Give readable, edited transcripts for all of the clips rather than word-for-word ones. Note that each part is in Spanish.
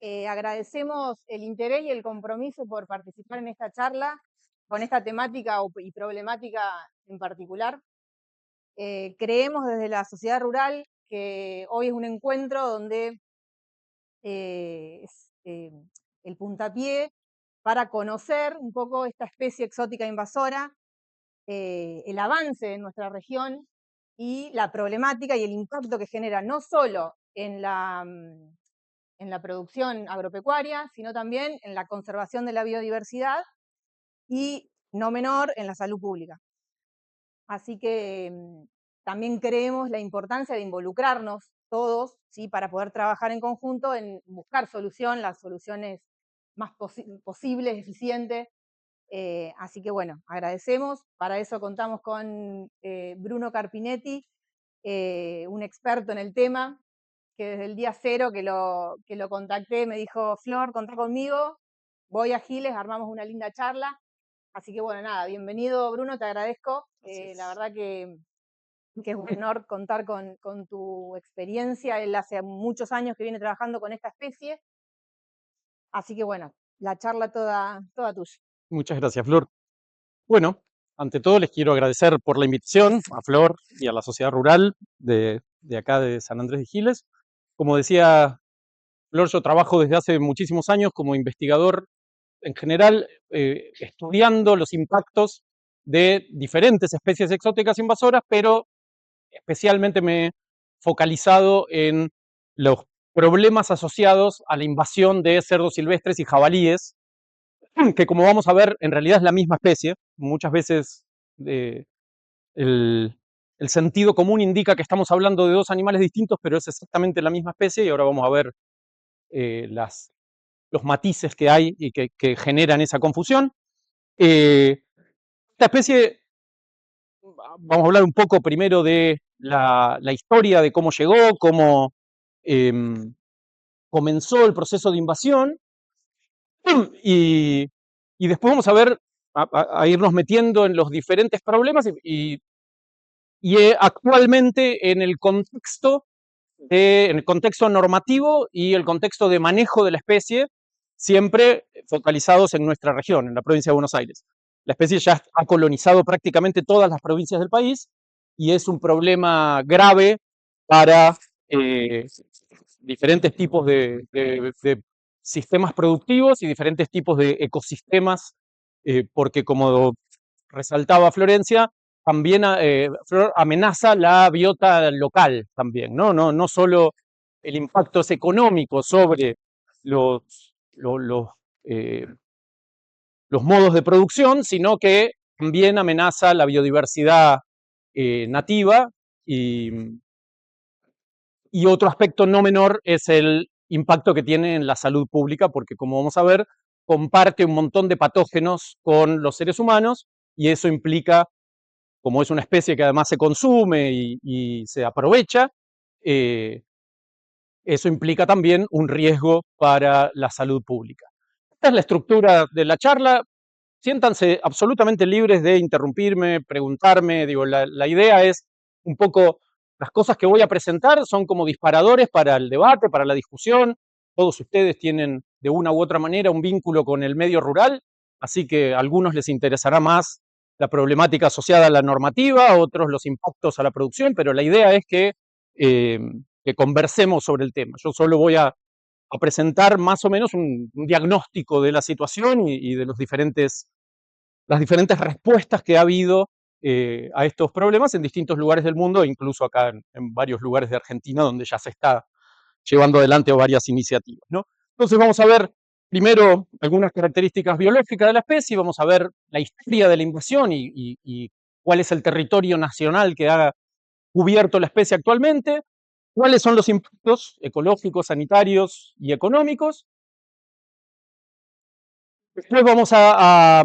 Agradecemos el interés y el compromiso por participar en esta charla con esta temática y problemática en particular. Creemos desde la sociedad rural que hoy es un encuentro donde es el puntapié para conocer un poco esta especie exótica invasora, el avance en nuestra región y la problemática y el impacto que genera no solo en la producción agropecuaria, sino también en la conservación de la biodiversidad y, no menor, en la salud pública. Así que también creemos la importancia de involucrarnos todos, ¿sí?, para poder trabajar en conjunto en buscar las soluciones más posibles, eficientes. Así que bueno, agradecemos. Para eso contamos con Bruno Carpinetti, un experto en el tema, que desde el día cero que lo contacté me dijo: Flor, contá conmigo, voy a Giles, armamos una linda charla. Así que bueno, nada, bienvenido Bruno, te agradezco. La verdad que es un honor contar con tu experiencia. Él hace muchos años que viene trabajando con esta especie. Así que bueno, la charla toda tuya. Muchas gracias, Flor. Bueno, ante todo les quiero agradecer por la invitación a Flor y a la Sociedad Rural de acá de San Andrés de Giles. Como decía Flor, yo trabajo desde hace muchísimos años como investigador en general, estudiando los impactos de diferentes especies exóticas invasoras, pero especialmente me he focalizado en los problemas asociados a la invasión de cerdos silvestres y jabalíes, que, como vamos a ver, en realidad es la misma especie. Muchas veces el, el sentido común indica que estamos hablando de dos animales distintos, pero es exactamente la misma especie, y ahora vamos a ver los matices que hay y que generan esa confusión. Esta especie, vamos a hablar un poco primero de la historia, de cómo llegó, cómo comenzó el proceso de invasión, y después vamos a ver, a irnos metiendo en los diferentes problemas y actualmente en el contexto normativo y el contexto de manejo de la especie, siempre focalizados en nuestra región, en la provincia de Buenos Aires. La especie ya ha colonizado prácticamente todas las provincias del país y es un problema grave para diferentes tipos de sistemas productivos y diferentes tipos de ecosistemas, porque, como resaltaba Florencia, también amenaza la biota local también, ¿no? No solo el impacto es económico sobre eh, los modos de producción, sino que también amenaza la biodiversidad nativa, y otro aspecto no menor es el impacto que tiene en la salud pública, porque, como vamos a ver, comparte un montón de patógenos con los seres humanos, y eso implica, como es una especie que además se consume y se aprovecha, eso implica también un riesgo para la salud pública. Esta es la estructura de la charla. Siéntanse absolutamente libres de interrumpirme, preguntarme. Digo, la idea es un poco, las cosas que voy a presentar son como disparadores para el debate, para la discusión. Todos ustedes tienen de una u otra manera un vínculo con el medio rural, así que a algunos les interesará más la problemática asociada a la normativa, a otros los impactos a la producción, pero la idea es que conversemos sobre el tema. Yo solo voy a presentar más o menos un diagnóstico de la situación y de las diferentes respuestas que ha habido a estos problemas en distintos lugares del mundo, incluso acá en varios lugares de Argentina, donde ya se está llevando adelante varias iniciativas, ¿no? Entonces vamos a ver primero algunas características biológicas de la especie, vamos a ver la historia de la invasión y cuál es el territorio nacional que ha cubierto la especie actualmente, cuáles son los impactos ecológicos, sanitarios y económicos. Después vamos a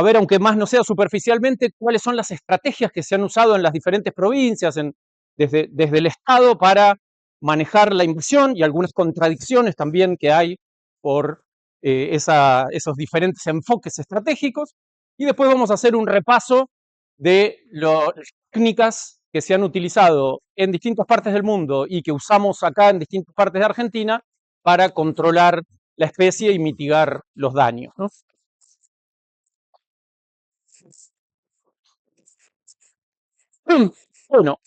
ver, aunque más no sea superficialmente, cuáles son las estrategias que se han usado en las diferentes provincias, desde el Estado, para manejar la invasión, y algunas contradicciones también que hay por esos diferentes enfoques estratégicos. Y después vamos a hacer un repaso de las técnicas que se han utilizado en distintas partes del mundo y que usamos acá en distintas partes de Argentina para controlar la especie y mitigar los daños, ¿no? Bueno,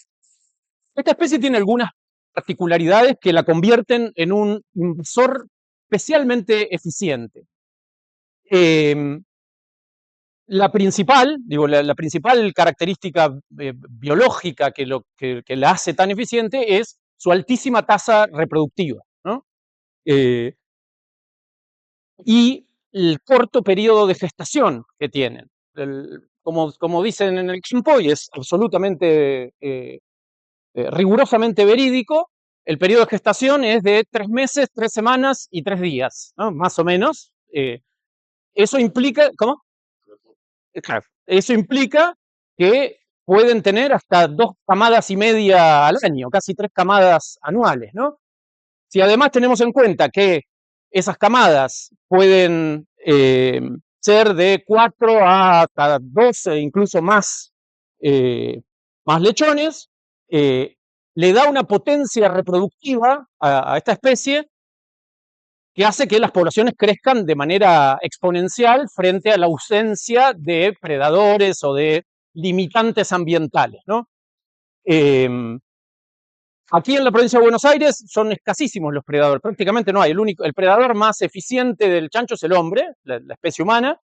esta especie tiene algunas particularidades que la convierten en un invasor especialmente eficiente. La principal, digo, la principal característica biológica que la hace tan eficiente es su altísima tasa reproductiva, ¿no? Y el corto periodo de gestación que tienen. Como dicen en el campo, y es absolutamente rigurosamente verídico, el periodo de gestación es de 3 meses, 3 semanas y 3 días, ¿no? Más o menos. Eso implica, ¿cómo? Claro, eso implica que pueden tener hasta 2 camadas y media al año, casi 3 camadas anuales, ¿no? Si además tenemos en cuenta que esas camadas pueden ser de 4 a hasta 12, incluso más, más lechones, le da una potencia reproductiva a esta especie que hace que las poblaciones crezcan de manera exponencial frente a la ausencia de predadores o de limitantes ambientales, ¿no? Aquí en la provincia de Buenos Aires son escasísimos los predadores, prácticamente no hay. El predador más eficiente del chancho es el hombre, la especie humana,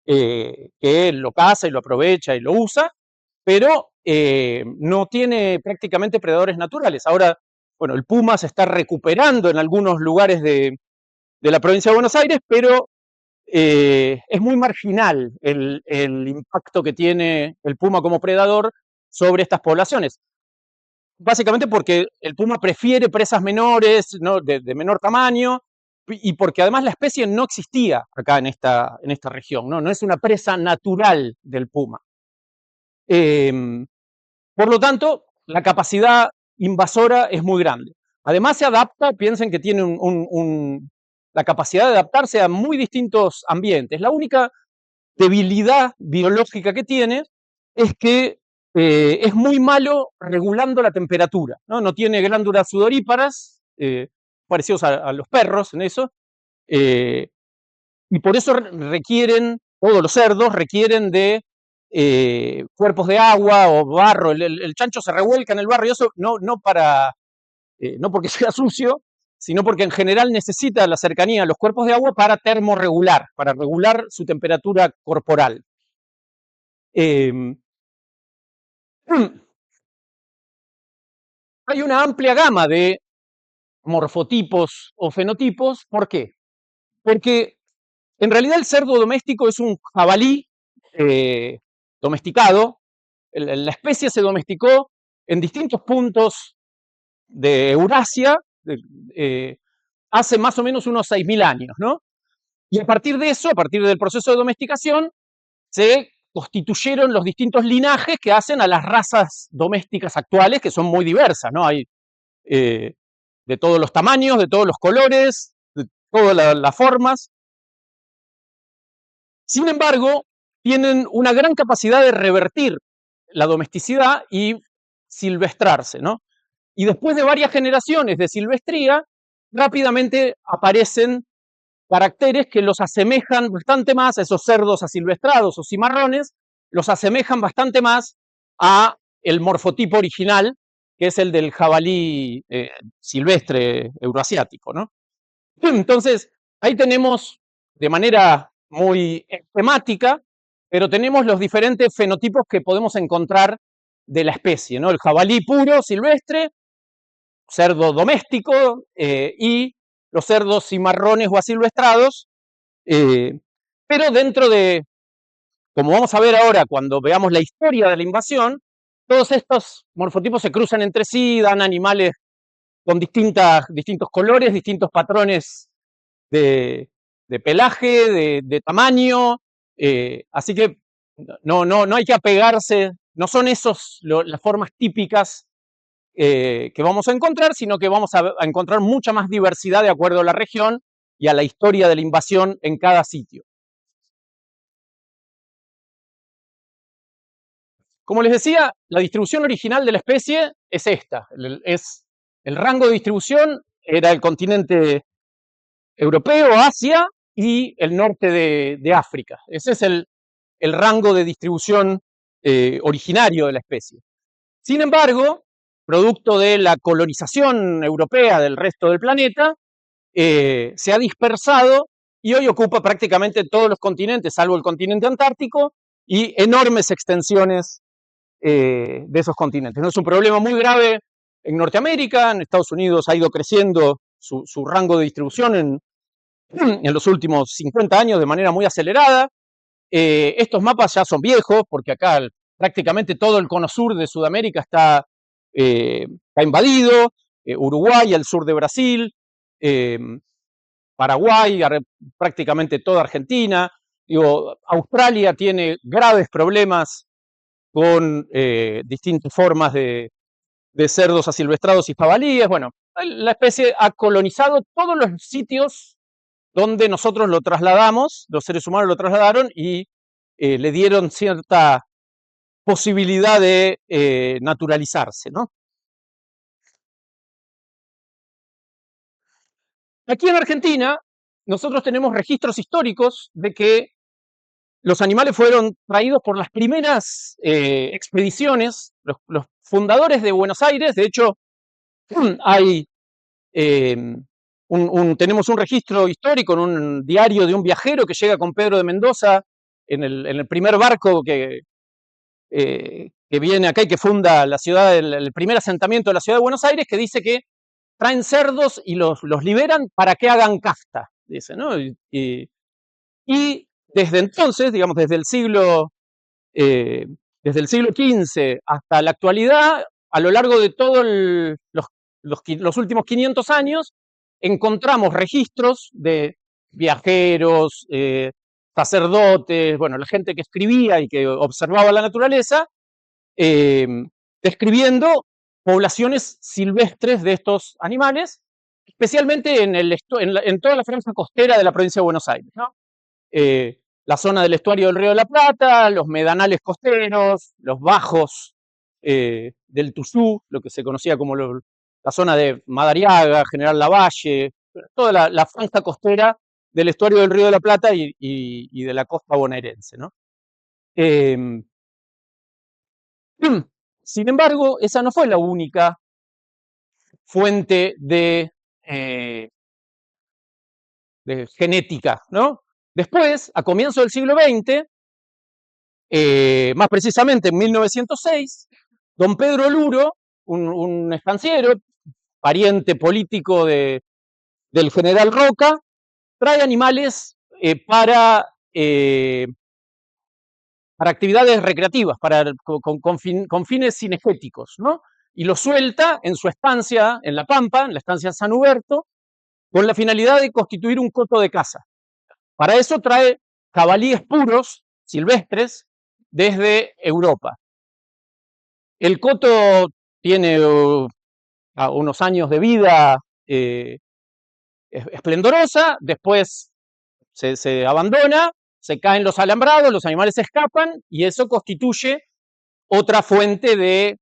que lo caza y lo aprovecha y lo usa, pero no tiene prácticamente predadores naturales. Ahora, bueno, el puma se está recuperando en algunos lugares de la provincia de Buenos Aires, pero es muy marginal el impacto que tiene el puma como predador sobre estas poblaciones. Básicamente porque el puma prefiere presas menores, ¿no? de menor tamaño, y porque además la especie no existía acá en esta región, ¿no? No es una presa natural del puma. Por lo tanto, la capacidad invasora es muy grande. Además se adapta, piensen que tiene la capacidad de adaptarse a muy distintos ambientes. La única debilidad biológica que tiene es que es muy malo regulando la temperatura, ¿no? No tiene glándulas sudoríparas, parecidos a los perros en eso, y por eso requieren, todos los cerdos requieren de cuerpos de agua o barro. El chancho se revuelca en el barro y eso no porque sea sucio, sino porque en general necesita la cercanía a los cuerpos de agua para termorregular, para regular su temperatura corporal. Hay una amplia gama de morfotipos o fenotipos. ¿Por qué? Porque en realidad el cerdo doméstico es un jabalí domesticado. La especie se domesticó en distintos puntos de Eurasia hace más o menos unos 6.000 años, ¿no? Y a partir de eso, a partir del proceso de domesticación, se constituyeron los distintos linajes que hacen a las razas domésticas actuales, que son muy diversas, ¿no? Hay de todos los tamaños, de todos los colores, de todas las formas. Sin embargo, tienen una gran capacidad de revertir la domesticidad y silvestrarse, ¿no? Y después de varias generaciones de silvestría, rápidamente aparecen caracteres que los asemejan bastante más a esos cerdos asilvestrados o cimarrones, los asemejan bastante más a el morfotipo original, que es el del jabalí silvestre euroasiático, ¿no? Entonces, ahí tenemos de manera muy esquemática, pero tenemos los diferentes fenotipos que podemos encontrar de la especie, ¿no? El jabalí puro, silvestre, cerdo doméstico y los cerdos cimarrones o asilvestrados, pero dentro de, como vamos a ver ahora cuando veamos la historia de la invasión, todos estos morfotipos se cruzan entre sí, dan animales con distintos colores, distintos patrones de pelaje, de tamaño, así que no hay que apegarse, no son las formas típicas que vamos a encontrar, sino que vamos a encontrar mucha más diversidad de acuerdo a la región y a la historia de la invasión en cada sitio. Como les decía, la distribución original de la especie es esta. El rango de distribución era el continente europeo, Asia y el norte de África. Ese es el rango de distribución originario de la especie. Sin embargo, producto de la colonización europea del resto del planeta, se ha dispersado y hoy ocupa prácticamente todos los continentes, salvo el continente antártico, y enormes extensiones de esos continentes. ¿No? Es un problema muy grave en Norteamérica. En Estados Unidos ha ido creciendo su rango de distribución en los últimos 50 años de manera muy acelerada. Estos mapas ya son viejos, porque acá prácticamente todo el cono sur de Sudamérica está invadido, Uruguay, al sur de Brasil, Paraguay, prácticamente toda Argentina. Digo, Australia tiene graves problemas con distintas formas de cerdos asilvestrados y jabalíes. Bueno, la especie ha colonizado todos los sitios donde nosotros lo trasladamos, los seres humanos lo trasladaron y le dieron cierta posibilidad de naturalizarse, ¿no? Aquí en Argentina, nosotros tenemos registros históricos de que los animales fueron traídos por las primeras expediciones, los fundadores de Buenos Aires. De hecho, hay tenemos un registro histórico en un diario de un viajero que llega con Pedro de Mendoza en el primer barco que viene acá y que funda la ciudad, el primer asentamiento de la ciudad de Buenos Aires, que dice que traen cerdos y los liberan para que hagan casta, dice, ¿no? Y desde entonces, digamos, desde el siglo XV hasta la actualidad, a lo largo de todos los últimos 500 años, encontramos registros de viajeros, sacerdotes, bueno, la gente que escribía y que observaba la naturaleza, describiendo poblaciones silvestres de estos animales, especialmente en toda la franja costera de la provincia de Buenos Aires, ¿no? La zona del estuario del Río de la Plata, los medanales costeros, los bajos del Tuyú, lo que se conocía como la zona de Madariaga, General Lavalle, toda la franja costera del estuario del Río de la Plata y de la costa bonaerense, ¿no? Sin embargo, esa no fue la única fuente de genética, ¿no? Después, a comienzos del siglo XX, más precisamente en 1906, don Pedro Luro, un estanciero, pariente político del general Roca, trae animales para actividades recreativas, con fines cinegéticos, ¿no? Y lo suelta en su estancia en La Pampa, en la estancia San Huberto, con la finalidad de constituir un coto de caza. Para eso trae jabalíes puros, silvestres, desde Europa. El coto tiene unos años de vida esplendorosa, después se abandona, se caen los alambrados, los animales se escapan y eso constituye otra fuente de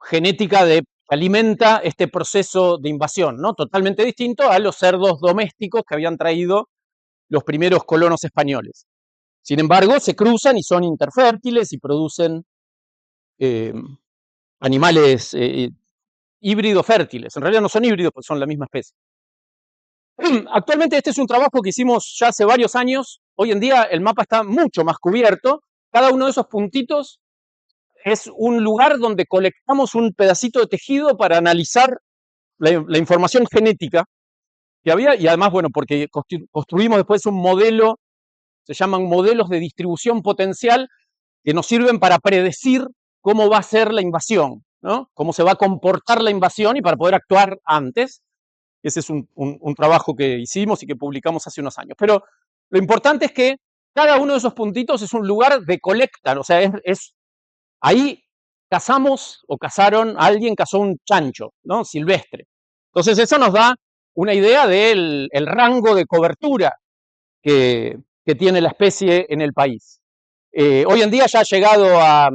genética que alimenta este proceso de invasión, ¿no? Totalmente distinto a los cerdos domésticos que habían traído los primeros colonos españoles. Sin embargo, se cruzan y son interfértiles y producen animales híbridos fértiles. En realidad no son híbridos, porque son la misma especie. Actualmente este es un trabajo que hicimos ya hace varios años. Hoy en día el mapa está mucho más cubierto. Cada uno de esos puntitos es un lugar donde colectamos un pedacito de tejido para analizar la información genética que había, y además, bueno, porque construimos después un modelo, se llaman modelos de distribución potencial, que nos sirven para predecir cómo va a ser la invasión, ¿no? Cómo se va a comportar la invasión y para poder actuar antes. Ese es un trabajo que hicimos y que publicamos hace unos años. Pero lo importante es que cada uno de esos puntitos es un lugar de colecta, o sea, ahí cazamos o alguien cazó un chancho, ¿no? Silvestre. Entonces eso nos da una idea del rango de cobertura que tiene la especie en el país. Hoy en día ya ha llegado a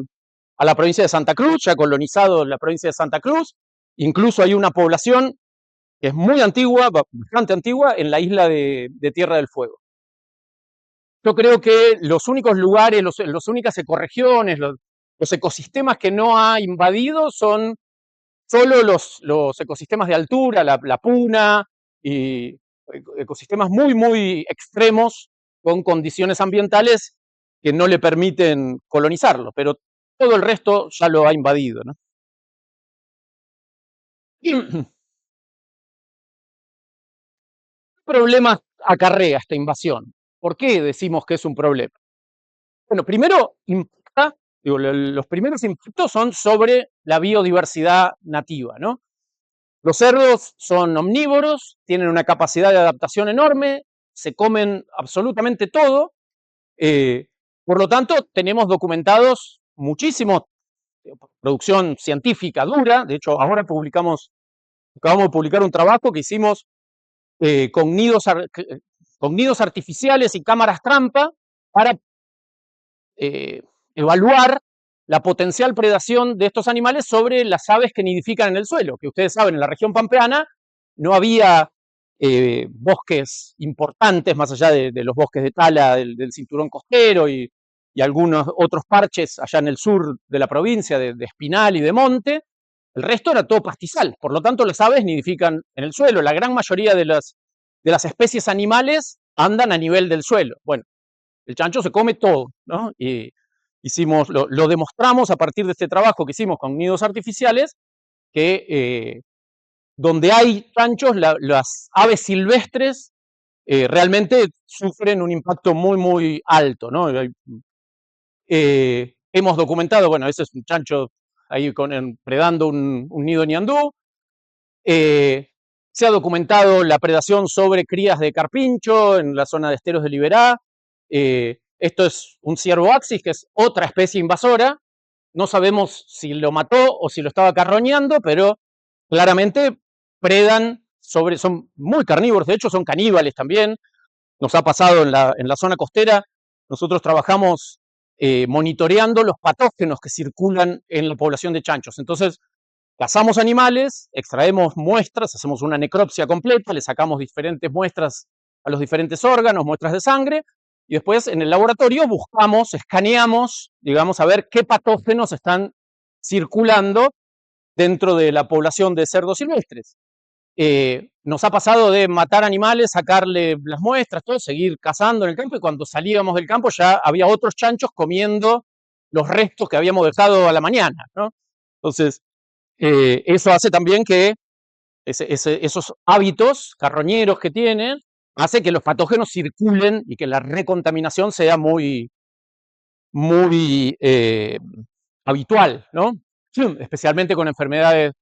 la provincia de Santa Cruz, ya ha colonizado la provincia de Santa Cruz, Incluso hay una población que es muy antigua, bastante antigua, en la isla de Tierra del Fuego. Yo creo que los únicos lugares, las únicas ecorregiones, los ecosistemas que no ha invadido son solo los ecosistemas de altura, la puna, y ecosistemas muy, muy extremos con condiciones ambientales que no le permiten colonizarlo, pero todo el resto ya lo ha invadido, ¿no? ¿Qué problemas acarrea esta invasión? ¿Por qué decimos que es un problema? Bueno, primero impacta, digo, los primeros impactos son sobre la biodiversidad nativa, ¿no? Los cerdos son omnívoros, tienen una capacidad de adaptación enorme, se comen absolutamente todo, por lo tanto tenemos documentados muchísimo producción científica dura. De hecho, ahora acabamos de publicar un trabajo que hicimos con nidos artificiales y cámaras trampa para evaluar la potencial predación de estos animales sobre las aves que nidifican en el suelo, que ustedes saben, en la región pampeana no había bosques importantes, más allá de los bosques de tala del cinturón costero y algunos otros parches allá en el sur de la provincia, de espinal y de monte. El resto era todo pastizal, por lo tanto las aves nidifican en el suelo. La gran mayoría de las especies animales andan a nivel del suelo. Bueno, el chancho se come todo, ¿no? Y lo demostramos a partir de este trabajo que hicimos con nidos artificiales, que donde hay chanchos, las aves silvestres realmente sufren un impacto muy, muy alto, ¿no? Hemos documentado, bueno, ese es un chancho ahí predando un nido ñandú. Se ha documentado la predación sobre crías de carpincho en la zona de esteros de Liberá. Esto es un ciervo axis, que es otra especie invasora. No sabemos si lo mató o si lo estaba carroñando, pero claramente predan son muy carnívoros, de hecho son caníbales también. Nos ha pasado en la zona costera, nosotros trabajamos monitoreando los patógenos que circulan en la población de chanchos. Entonces, cazamos animales, extraemos muestras, hacemos una necropsia completa, le sacamos diferentes muestras a los diferentes órganos, muestras de sangre, y después en el laboratorio buscamos, escaneamos, digamos, a ver qué patógenos están circulando dentro de la población de cerdos silvestres. Nos ha pasado de matar animales, sacarle las muestras, todo, seguir cazando en el campo, y cuando salíamos del campo ya había otros chanchos comiendo los restos que habíamos dejado a la mañana, ¿no? Entonces, eso hace también que esos hábitos carroñeros que tienen, hace que los patógenos circulen y que la recontaminación sea muy, muy habitual, ¿no? Especialmente con enfermedades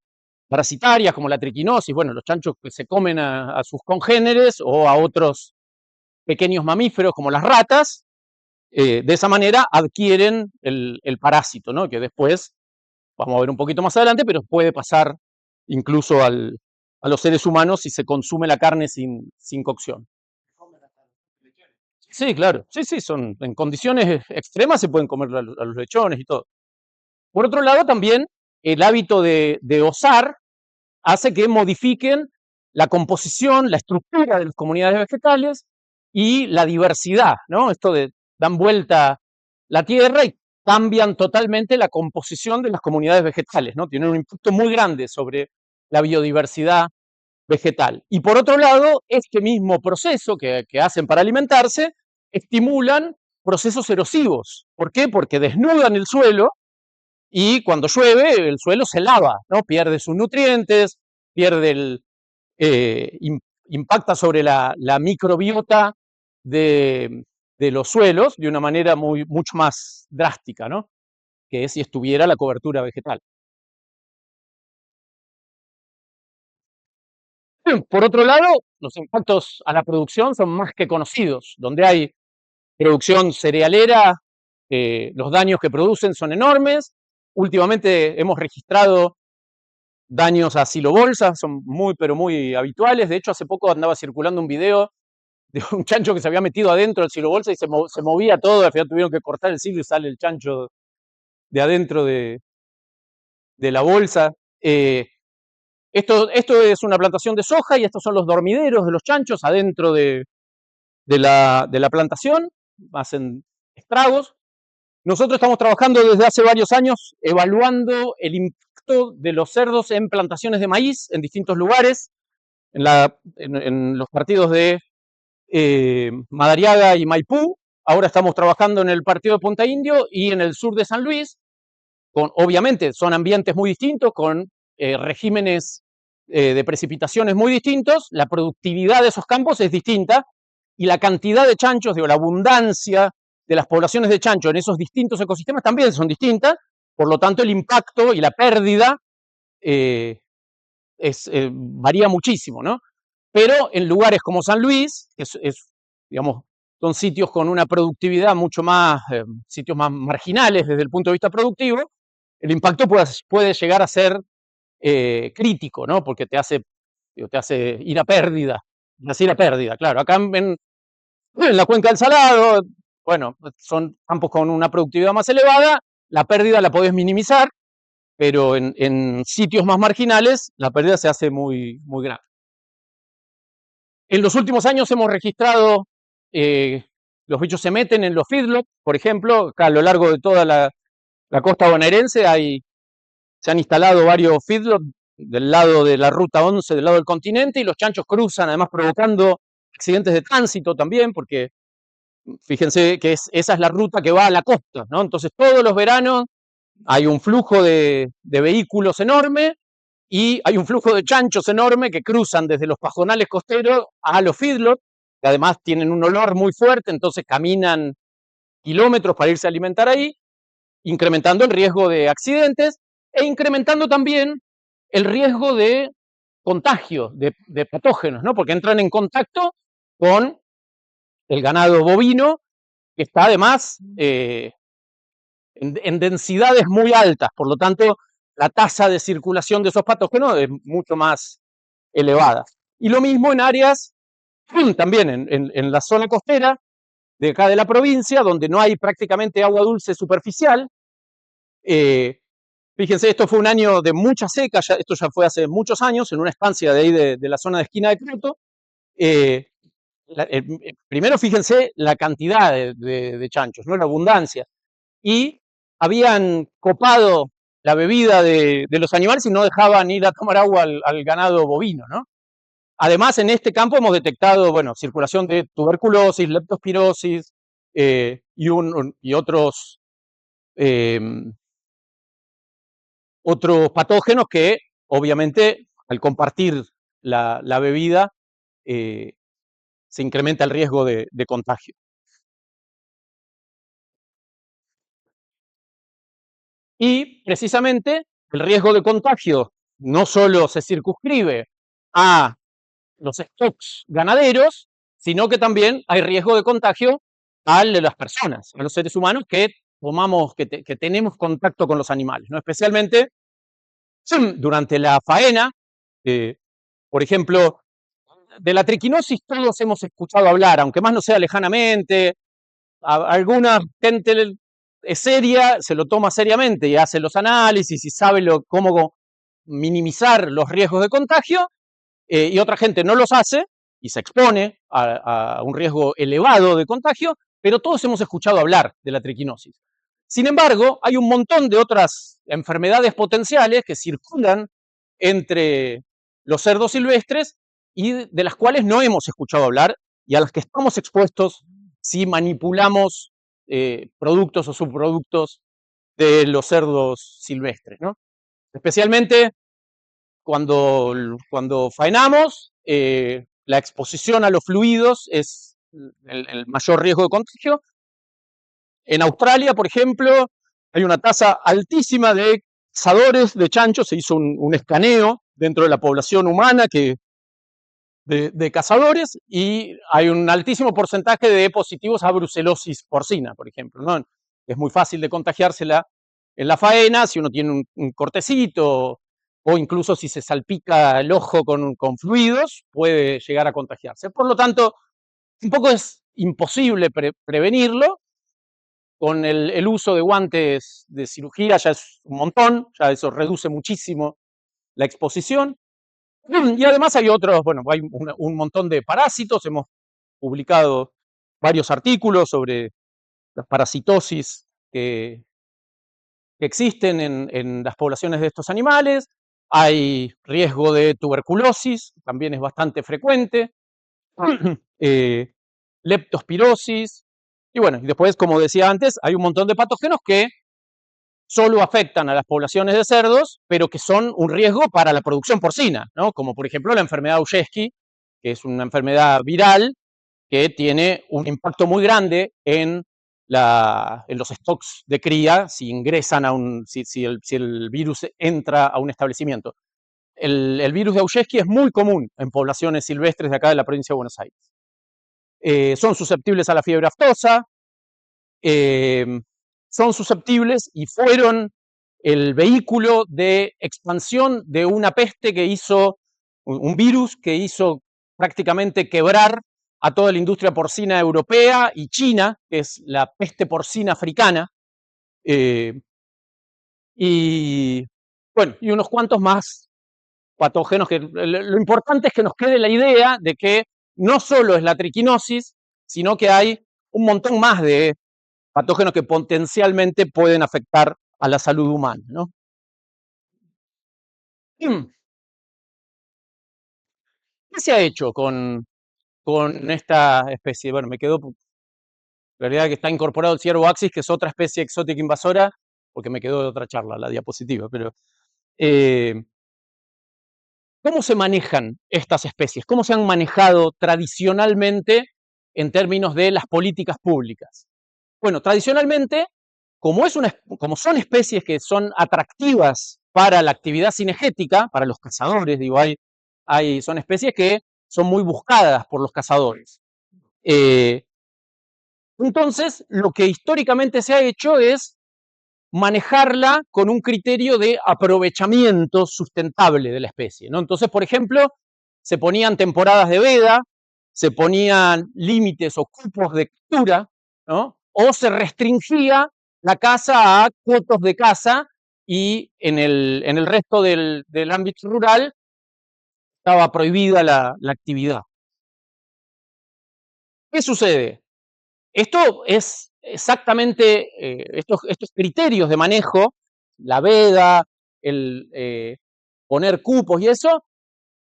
parasitarias como la triquinosis. Bueno, los chanchos que se comen a sus congéneres o a otros pequeños mamíferos como las ratas, de esa manera adquieren el parásito, ¿no? Que después, vamos a ver un poquito más adelante, pero puede pasar incluso a los seres humanos si se consume la carne sin cocción. Sí, claro, sí, sí, en condiciones extremas se pueden comer a los lechones y todo. Por otro lado, también el hábito de osar hace que modifiquen la composición, la estructura de las comunidades vegetales y la diversidad, ¿no? Esto de dan vuelta la tierra y cambian totalmente la composición de las comunidades vegetales, ¿no? Tienen un impacto muy grande sobre la biodiversidad vegetal. Y por otro lado, este mismo proceso que hacen para alimentarse, estimulan procesos erosivos. ¿Por qué? Porque desnudan el suelo y cuando llueve el suelo se lava, ¿no? Pierde sus nutrientes, impacta sobre la microbiota de los suelos de una manera mucho más drástica, ¿no? Que si estuviera la cobertura vegetal. Por otro lado, los impactos a la producción son más que conocidos. Donde hay producción cerealera, los daños que producen son enormes. Últimamente hemos registrado daños a silobolsa, son muy, pero muy habituales. De hecho, hace poco andaba circulando un video de un chancho que se había metido adentro del silobolsa y se movía todo. Al final tuvieron que cortar el silo y sale el chancho de adentro de la bolsa. Esto es una plantación de soja y estos son los dormideros de los chanchos adentro de la plantación, hacen estragos. Nosotros estamos trabajando desde hace varios años evaluando el impacto de los cerdos en plantaciones de maíz en distintos lugares, en los partidos de Madariaga y Maipú. Ahora estamos trabajando en el partido de Punta Indio y en el sur de San Luis. Obviamente son ambientes muy distintos, con regímenes de precipitaciones muy distintos, la productividad de esos campos es distinta y la cantidad de chanchos, digo, la abundancia de las poblaciones de chancho en esos distintos ecosistemas también son distintas, por lo tanto el impacto y la pérdida varía muchísimo, ¿no? Pero en lugares como San Luis, digamos, son sitios con una productividad mucho más, sitios más marginales desde el punto de vista productivo, el impacto puede llegar a ser crítico, ¿no? Porque te hace ir a pérdida, claro. Acá en la cuenca del Salado, bueno, son campos con una productividad más elevada, la pérdida la podés minimizar, pero en sitios más marginales la pérdida se hace muy, muy grande. En los últimos años hemos registrado, los bichos se meten en los feedlots, por ejemplo, acá a lo largo de toda la costa bonaerense se han instalado varios feedlots del lado de la ruta 11, del lado del continente, y los chanchos cruzan, además provocando accidentes de tránsito también, porque fíjense que esa es la ruta que va a la costa, ¿no? Entonces todos los veranos hay un flujo de vehículos enorme y hay un flujo de chanchos enorme que cruzan desde los pajonales costeros a los feedlots, que además tienen un olor muy fuerte, entonces caminan kilómetros para irse a alimentar ahí, incrementando el riesgo de accidentes e incrementando también el riesgo de contagio de patógenos, ¿no? Porque entran en contacto con el ganado bovino, que está además en densidades muy altas, por lo tanto, la tasa de circulación de esos patógenos es mucho más elevada. Y lo mismo en áreas, también en la zona costera de acá de la provincia, donde no hay prácticamente agua dulce superficial. Fíjense, esto fue un año de mucha seca, esto ya fue hace muchos años, en una estancia de ahí de la zona de Esquina de Cruto. Primero fíjense la cantidad de chanchos, ¿no? La abundancia. Y habían copado la bebida de los animales y no dejaban ir a tomar agua al ganado bovino, ¿no? Además, en este campo hemos detectado, bueno, circulación de tuberculosis, leptospirosis y otros patógenos que, obviamente, al compartir la bebida, se incrementa el riesgo de contagio. Y precisamente el riesgo de contagio no solo se circunscribe a los stocks ganaderos, sino que también hay riesgo de contagio a las personas, a los seres humanos que tenemos contacto con los animales, ¿no? Especialmente durante la faena. Por ejemplo, de la triquinosis todos hemos escuchado hablar, aunque más no sea lejanamente. Alguna gente es seria, se lo toma seriamente y hace los análisis y sabe cómo minimizar los riesgos de contagio, y otra gente no los hace y se expone a un riesgo elevado de contagio, pero todos hemos escuchado hablar de la triquinosis. Sin embargo, hay un montón de otras enfermedades potenciales que circulan entre los cerdos silvestres y de las cuales no hemos escuchado hablar y a las que estamos expuestos si manipulamos productos o subproductos de los cerdos silvestres, ¿no? Especialmente cuando faenamos, la exposición a los fluidos es el mayor riesgo de contagio. En Australia, por ejemplo, hay una tasa altísima de cazadores de chanchos. Se hizo un escaneo dentro de la población humana de cazadores y hay un altísimo porcentaje de positivos a brucelosis porcina, por ejemplo, ¿no? Es muy fácil de contagiársela en la faena si uno tiene un cortecito o incluso si se salpica el ojo con fluidos, puede llegar a contagiarse. Por lo tanto, un poco es imposible prevenirlo. Con el uso de guantes de cirugía ya es un montón, ya eso reduce muchísimo la exposición. Y además hay otros, bueno, hay un montón de parásitos, hemos publicado varios artículos sobre las parasitosis que existen en las poblaciones de estos animales. Hay riesgo de tuberculosis, también es bastante frecuente, leptospirosis, y bueno, y después, como decía antes, hay un montón de patógenos que solo afectan a las poblaciones de cerdos, pero que son un riesgo para la producción porcina, ¿no? Como por ejemplo la enfermedad Auschwitz, que es una enfermedad viral que tiene un impacto muy grande en los stocks de cría si ingresan si el virus entra a un establecimiento. El virus de Auschwitz es muy común en poblaciones silvestres de acá de la provincia de Buenos Aires. Son susceptibles a la fiebre aftosa, son susceptibles y fueron el vehículo de expansión de una peste que hizo, un virus que hizo prácticamente quebrar a toda la industria porcina europea y China, que es la peste porcina africana, y bueno, y unos cuantos más patógenos que lo importante es que nos quede la idea de que no solo es la triquinosis, sino que hay un montón más de patógenos que potencialmente pueden afectar a la salud humana, ¿no? ¿Qué se ha hecho con esta especie? Bueno, me quedó, la realidad que está incorporado el ciervo axis, que es otra especie exótica invasora, porque me quedó de otra charla la diapositiva, pero eh, ¿cómo se manejan estas especies? ¿Cómo se han manejado tradicionalmente en términos de las políticas públicas? Bueno, tradicionalmente, como son especies que son atractivas para la actividad cinegética, para los cazadores, digo, son especies que son muy buscadas por los cazadores. Entonces, lo que históricamente se ha hecho es manejarla con un criterio de aprovechamiento sustentable de la especie, ¿no? Entonces, por ejemplo, se ponían temporadas de veda, se ponían límites o cupos de captura, ¿no? O se restringía la caza a cuotos de caza y en el resto del ámbito rural estaba prohibida la actividad. ¿Qué sucede? Esto es exactamente, estos criterios de manejo, la veda, el poner cupos y eso,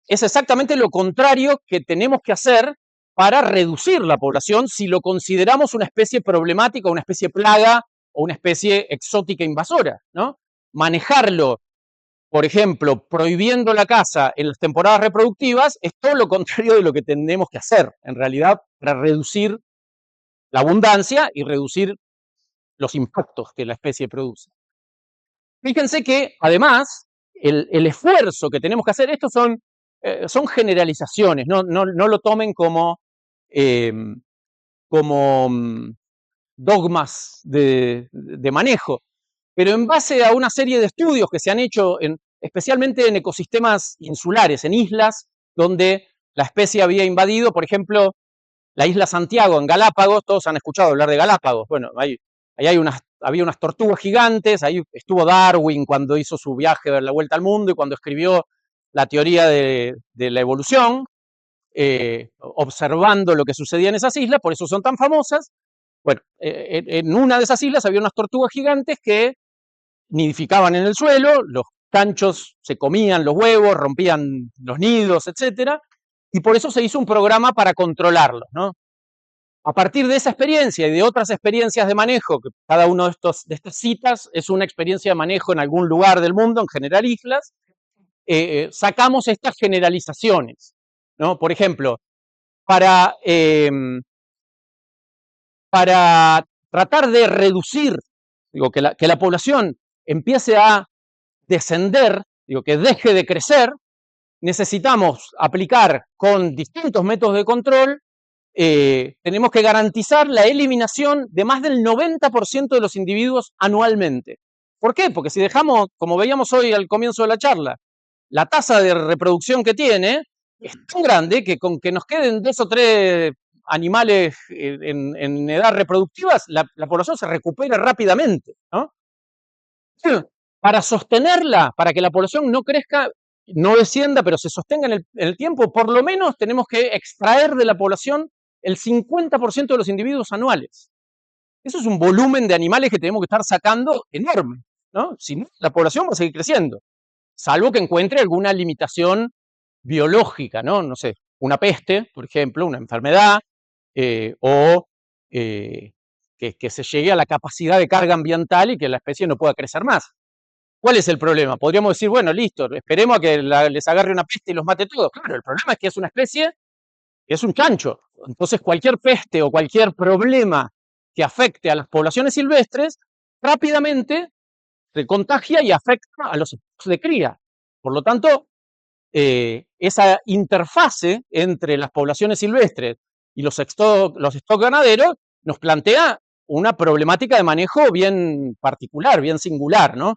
es exactamente lo contrario que tenemos que hacer para reducir la población si lo consideramos una especie problemática, una especie plaga o una especie exótica invasora, ¿no? Manejarlo, por ejemplo, prohibiendo la caza en las temporadas reproductivas, es todo lo contrario de lo que tenemos que hacer, en realidad, para reducir la abundancia y reducir los impactos que la especie produce. Fíjense que, además, el esfuerzo que tenemos que hacer, estos son generalizaciones, no lo tomen como, como dogmas de manejo, pero en base a una serie de estudios que se han hecho, especialmente en ecosistemas insulares, en islas donde la especie había invadido, por ejemplo, la isla Santiago en Galápagos, todos han escuchado hablar de Galápagos. Bueno, ahí había unas tortugas gigantes, ahí estuvo Darwin cuando hizo su viaje de la vuelta al mundo y cuando escribió la teoría de la evolución, observando lo que sucedía en esas islas, por eso son tan famosas. Bueno, en una de esas islas había unas tortugas gigantes que nidificaban en el suelo, los canchos se comían los huevos, rompían los nidos, etcétera, y por eso se hizo un programa para controlarlos, ¿no? A partir de esa experiencia y de otras experiencias de manejo, que cada una de estas citas es una experiencia de manejo en algún lugar del mundo, en general islas, sacamos estas generalizaciones, ¿no? Por ejemplo, para tratar de reducir, digo, que la población empiece a descender, digo, que deje de crecer, necesitamos aplicar con distintos métodos de control, tenemos que garantizar la eliminación de más del 90% de los individuos anualmente. ¿Por qué? Porque si dejamos, como veíamos hoy al comienzo de la charla, la tasa de reproducción que tiene es tan grande que con que nos queden 2 o 3 animales en edad reproductiva, la población se recupera rápidamente, ¿no? Para sostenerla, para que la población no crezca, no descienda, pero se sostenga en el tiempo, por lo menos tenemos que extraer de la población el 50% de los individuos anuales. Eso es un volumen de animales que tenemos que estar sacando enorme, ¿no? Si no, la población va a seguir creciendo, salvo que encuentre alguna limitación biológica, ¿no? No sé, una peste, por ejemplo, una enfermedad, o que se llegue a la capacidad de carga ambiental y que la especie no pueda crecer más. ¿Cuál es el problema? Podríamos decir, bueno, listo, esperemos a que les agarre una peste y los mate todos. Claro, el problema es que es una especie que es un chancho. Entonces, cualquier peste o cualquier problema que afecte a las poblaciones silvestres, rápidamente se contagia y afecta a los estocos de cría. Por lo tanto, esa interfase entre las poblaciones silvestres y los stock ganaderos nos plantea una problemática de manejo bien particular, bien singular, ¿no?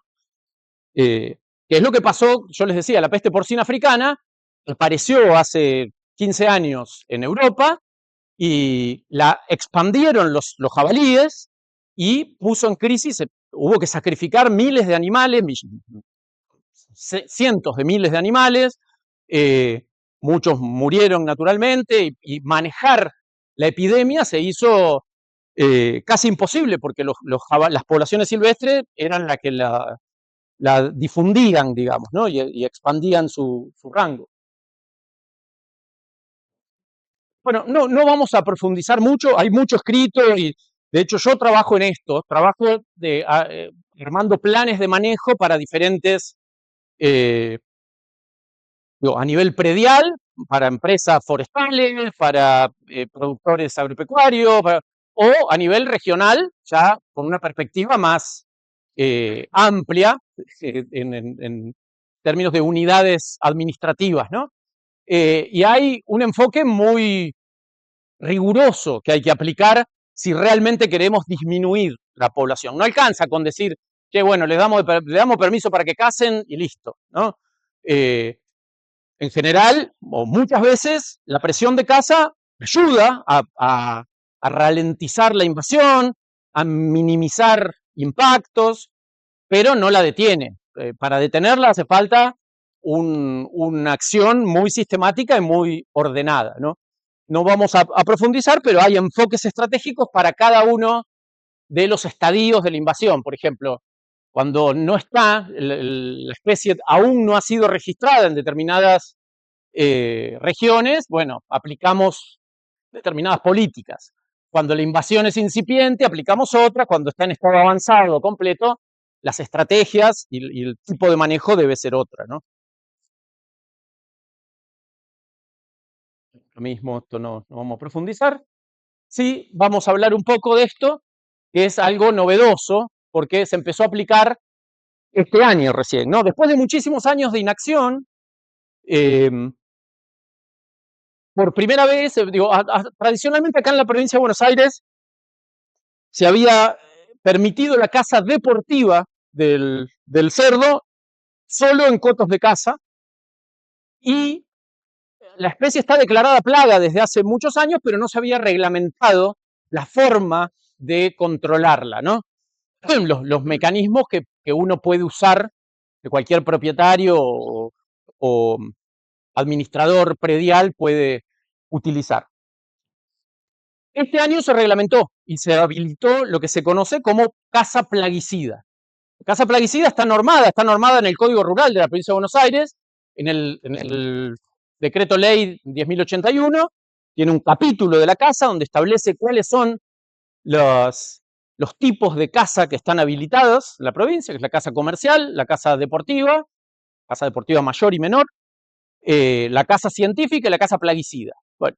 Que es lo que pasó, yo les decía, la peste porcina africana apareció hace 15 años en Europa y la expandieron los jabalíes y puso en crisis, hubo que sacrificar miles de animales, cientos de miles de animales, muchos murieron naturalmente y manejar la epidemia se hizo casi imposible porque las poblaciones silvestres eran las que la difundían, digamos, ¿no? y expandían su rango. Bueno, no vamos a profundizar mucho, hay mucho escrito y de hecho yo trabajo en esto, trabajo armando planes de manejo para diferentes, a nivel predial, para empresas forestales, para productores agropecuarios, o a nivel regional, ya con una perspectiva más amplia en términos de unidades administrativas, ¿no? Y hay un enfoque muy riguroso que hay que aplicar si realmente queremos disminuir la población. No alcanza con decir que, bueno, le damos permiso para que casen y listo, ¿no? En general, o muchas veces, la presión de caza ayuda a ralentizar la invasión, a minimizar impactos, pero no la detiene. Para detenerla hace falta una acción muy sistemática y muy ordenada, ¿no? No vamos a profundizar, pero hay enfoques estratégicos para cada uno de los estadios de la invasión. Por ejemplo, cuando no está, la especie aún no ha sido registrada en determinadas regiones, bueno, aplicamos determinadas políticas. Cuando la invasión es incipiente, aplicamos otras. Cuando está en estado avanzado completo, las estrategias y el tipo de manejo debe ser otra, ¿no? Lo mismo, esto no vamos a profundizar. Sí, vamos a hablar un poco de esto, que es algo novedoso, porque se empezó a aplicar este año recién, ¿no? Después de muchísimos años de inacción, por primera vez, digo, tradicionalmente acá en la provincia de Buenos Aires se había permitido la caza deportiva del cerdo solo en cotos de caza y la especie está declarada plaga desde hace muchos años, pero no se había reglamentado la forma de controlarla, ¿no? Los mecanismos que uno puede usar, que cualquier propietario o administrador predial puede utilizar. Este año se reglamentó y se habilitó lo que se conoce como caza plaguicida. La caza plaguicida está normada en el Código Rural de la Provincia de Buenos Aires, en el Decreto Ley 10.081, tiene un capítulo de la caza donde establece cuáles son los tipos de caza que están habilitados en la provincia, que es la caza comercial, la caza deportiva mayor y menor, la caza científica y la caza plaguicida. Bueno,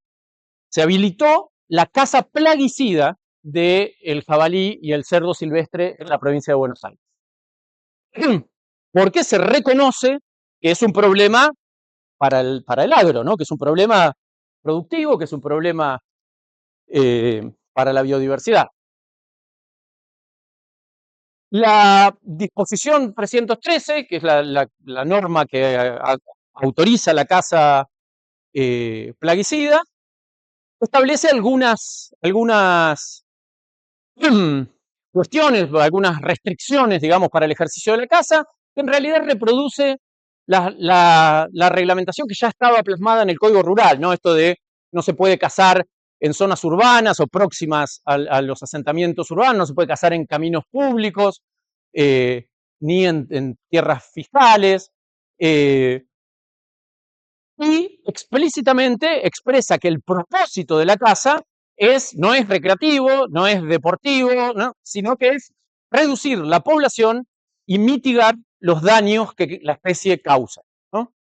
se habilitó la caza plaguicida del jabalí y el cerdo silvestre en la provincia de Buenos Aires. Porque se reconoce que es un problema para el agro, ¿no? Que es un problema productivo, que es un problema para la biodiversidad. La disposición 313, que es la norma que autoriza la caza plaguicida, establece algunas cuestiones, algunas restricciones, digamos, para el ejercicio de la caza, que en realidad reproduce la reglamentación que ya estaba plasmada en el Código Rural, ¿no? Esto de no se puede cazar en zonas urbanas o próximas a los asentamientos urbanos, no se puede cazar en caminos públicos, ni en tierras fiscales, y explícitamente expresa que el propósito de la caza no es recreativo, no es deportivo, ¿no? Sino que es reducir la población y mitigar los daños que la especie causa, ¿no?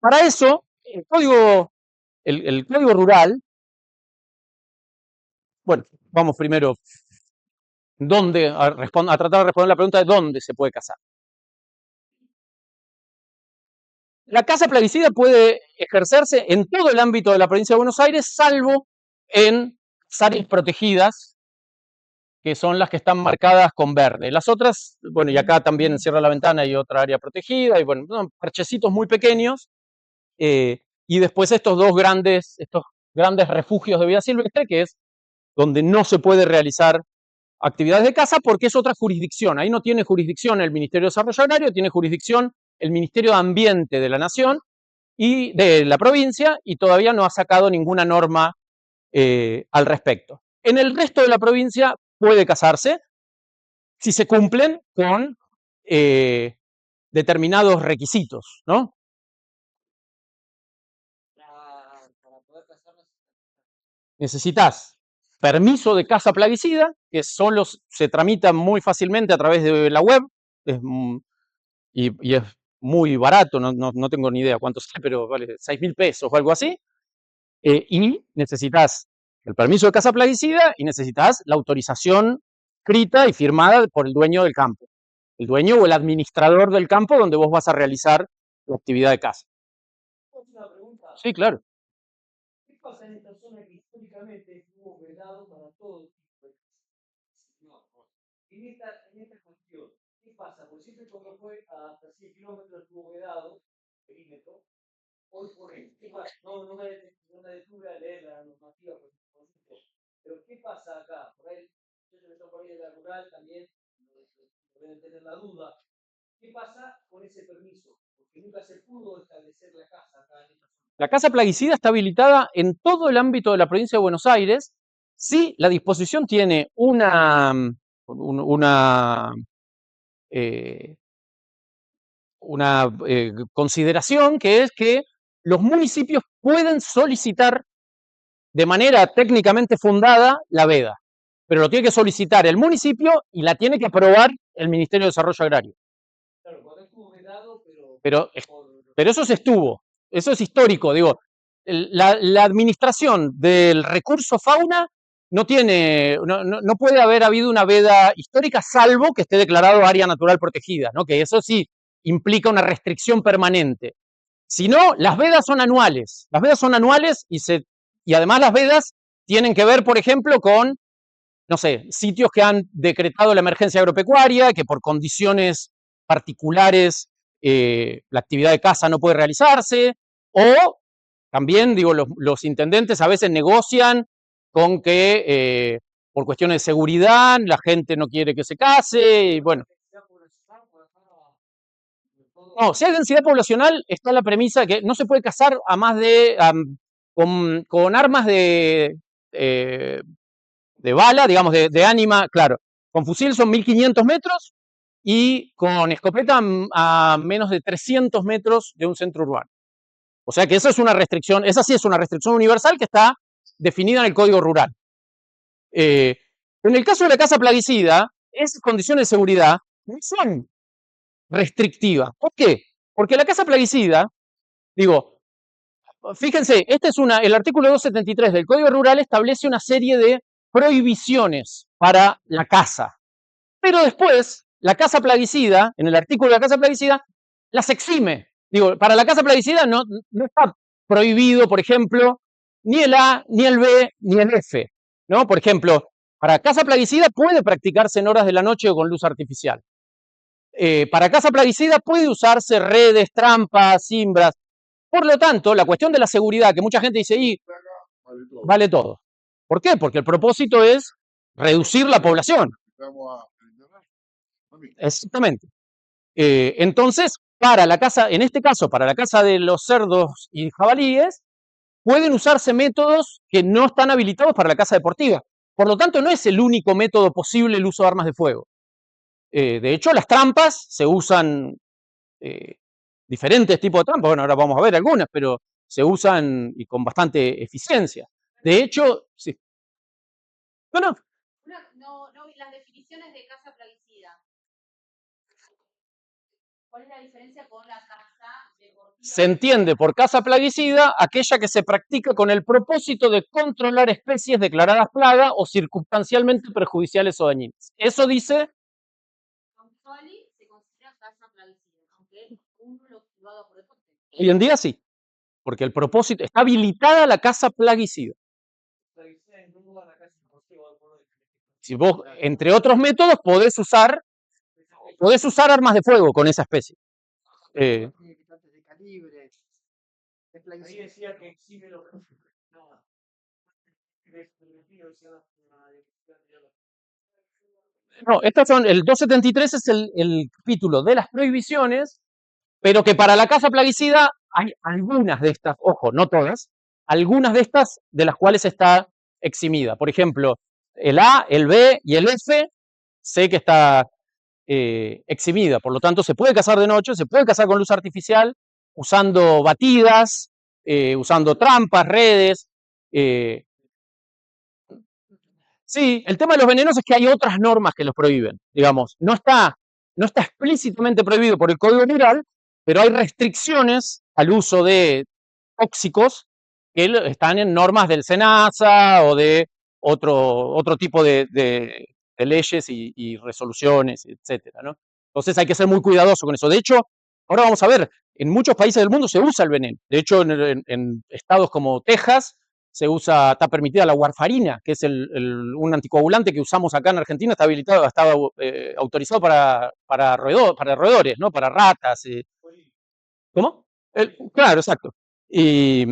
Para eso, el código rural, bueno, vamos primero a tratar de responder la pregunta de dónde se puede cazar. La caza plaguicida puede ejercerse en todo el ámbito de la provincia de Buenos Aires, salvo en áreas protegidas, que son las que están marcadas con verde. Las otras, bueno, y acá también en Sierra La Ventana hay otra área protegida, y bueno, son parchecitos muy pequeños, y después estos grandes refugios de vida silvestre, que es donde no se puede realizar actividades de caza porque es otra jurisdicción. Ahí no tiene jurisdicción el Ministerio de Desarrollo Agrario, tiene jurisdicción el Ministerio de Ambiente de la Nación y de la provincia, y todavía no ha sacado ninguna norma al respecto. En el resto de la provincia puede cazarse si se cumplen con determinados requisitos, ¿no? Necesitas permiso de caza plaguicida, que solo se tramita muy fácilmente a través de la web, y es muy barato, no tengo ni idea cuánto es, pero vale 6.000 pesos o algo así, y necesitas el permiso de caza plaguicida y necesitas la autorización escrita y firmada por el dueño del campo, el dueño o el administrador del campo donde vos vas a realizar la actividad de caza. Una pregunta. Sí, claro. ¿Qué pasa en esta zona que históricamente estuvo vedado para todo tipo de en esta cuestión, ¿qué pasa? Porque siempre cuando fue hasta 100 kilómetros estuvo vedado, perímetro, hoy por hoy, ¿qué pasa? No me detuve a leer la normativa, pero ¿qué pasa acá? Por ahí, yo que estoy por ahí de la rural también, deben tener la duda. ¿Qué pasa con ese permiso? Porque nunca se pudo establecer la caza acá en esta zona. La caza plaguicida está habilitada en todo el ámbito de la provincia de Buenos Aires si la disposición tiene una consideración, que es que los municipios pueden solicitar de manera técnicamente fundada la veda, pero lo tiene que solicitar el municipio y la tiene que aprobar el Ministerio de Desarrollo Agrario. Claro, cuando estuvo vedado, pero eso se estuvo, eso es histórico, digo, la administración del recurso fauna no puede haber habido una veda histórica, salvo que esté declarado área natural protegida, ¿no? Que eso sí implica una restricción permanente. Si no, las vedas son anuales. Las vedas son anuales y además las vedas tienen que ver, por ejemplo, con, no sé, sitios que han decretado la emergencia agropecuaria, que por condiciones particulares la actividad de caza no puede realizarse, o también, digo, los intendentes a veces negocian con que por cuestiones de seguridad la gente no quiere que se case, y bueno. No, si hay densidad poblacional, está la premisa que no se puede cazar a más de con armas de bala, digamos, de ánima, claro. Con fusil son 1.500 metros y con escopeta a menos de 300 metros de un centro urbano. O sea que esa es una restricción, esa sí es una restricción universal que está definida en el Código Rural. En el caso de la caza plaguicida, esas condiciones de seguridad no son restrictivas. ¿Por qué? Porque la caza plaguicida, digo, fíjense, el artículo 273 del Código Rural establece una serie de prohibiciones para la caza. Pero después, la caza plaguicida, en el artículo de la caza plaguicida, las exime. Digo, para la caza plaguicida no está prohibido, por ejemplo, ni el A, ni el B, ni el F, ¿no? Por ejemplo, para caza plaguicida puede practicarse en horas de la noche o con luz artificial. Para caza plaguicida puede usarse redes, trampas, cimbras. Por lo tanto, la cuestión de la seguridad, que mucha gente dice, vale todo. ¿Por qué? Porque el propósito es reducir la población. Exactamente. Entonces, para la caza, en este caso, para la caza de los cerdos y jabalíes, pueden usarse métodos que no están habilitados para la caza deportiva. Por lo tanto, no es el único método posible el uso de armas de fuego. De hecho, las trampas se usan, diferentes tipos de trampas, bueno, ahora vamos a ver algunas, pero se usan y con bastante eficiencia. De hecho, sí. Bueno, No vi las definiciones de caza plaguicida. ¿Cuál es la diferencia con la caza deportiva? se entiende por caza plaguicida aquella que se practica con el propósito de controlar especies declaradas plaga o circunstancialmente perjudiciales o dañinas. Eso dice, Actually se considera caza plaguicida, aunque uno lo haga por deporte. hoy en día sí, porque el propósito, está habilitada la caza plaguicida. Si vos, entre otros métodos, podés usar armas de fuego con esa especie. De calibre. Es Ahí plaguicida. decía que exhibe los. No. No, el 273 es el capítulo de las prohibiciones, pero que para la caza plaguicida hay algunas de estas, ojo, no todas, algunas de estas de las cuales está eximida. Por ejemplo, el A, el B y el F, sé que está eximida, por lo tanto se puede cazar de noche, se puede cazar con luz artificial, usando batidas, usando trampas, redes. Sí, el tema de los venenos es que hay otras normas que los prohíben, digamos, no está explícitamente prohibido por el Código Rural, pero hay restricciones al uso de tóxicos que están en normas del SENASA o de otro tipo de leyes y resoluciones, etcétera, ¿no? Entonces hay que ser muy cuidadoso con eso. De hecho, ahora vamos a ver, en muchos países del mundo se usa el veneno. De hecho, en estados como Texas está permitida la warfarina, que es un anticoagulante que usamos acá en Argentina, está habilitado, está autorizado para roedores, ¿no? Para ratas. ¿Cómo? Claro, exacto. Y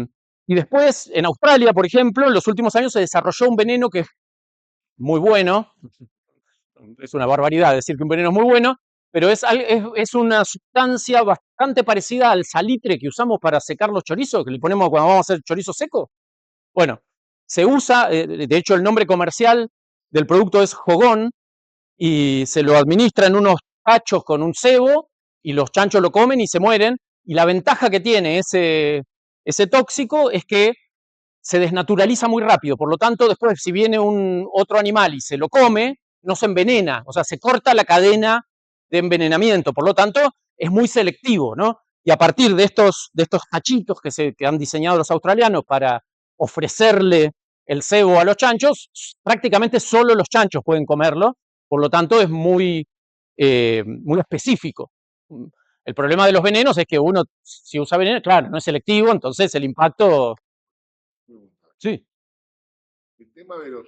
después, en Australia, por ejemplo, en los últimos años se desarrolló un veneno que es muy bueno. Es una barbaridad decir que un veneno es muy bueno, pero es una sustancia bastante parecida al salitre que usamos para secar los chorizos, que le ponemos cuando vamos a hacer chorizo seco. Bueno, se usa, de hecho el nombre comercial del producto es Jogón, y se lo administra en unos tachos con un cebo, y los chanchos lo comen y se mueren, y la ventaja que tiene ese tóxico es que se desnaturaliza muy rápido, por lo tanto después si viene otro animal y se lo come, no se envenena, o sea, se corta la cadena de envenenamiento, por lo tanto es muy selectivo, ¿no? Y a partir de estos tachitos que han diseñado los australianos para ofrecerle el cebo a los chanchos, prácticamente solo los chanchos pueden comerlo, por lo tanto es muy específico. El problema de los venenos es que uno, si usa veneno, claro, no es selectivo, entonces el impacto... Sí. El tema de los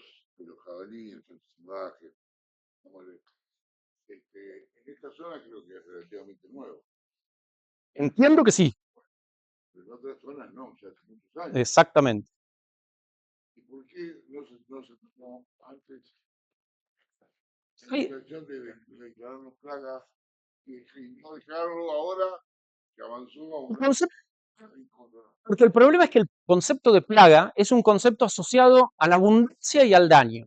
jabalíes, el salvaje, en esta zona creo que es relativamente nuevo. Entiendo que sí. Pero en otras zonas no, ya hace muchos años. Exactamente. ¿Y por qué no se tomó antes la Hay- decisión de declararnos plagas y no dejarlo ahora que avanzó a un una concepto- Porque el problema es que el concepto de plaga es un concepto asociado a la abundancia y al daño.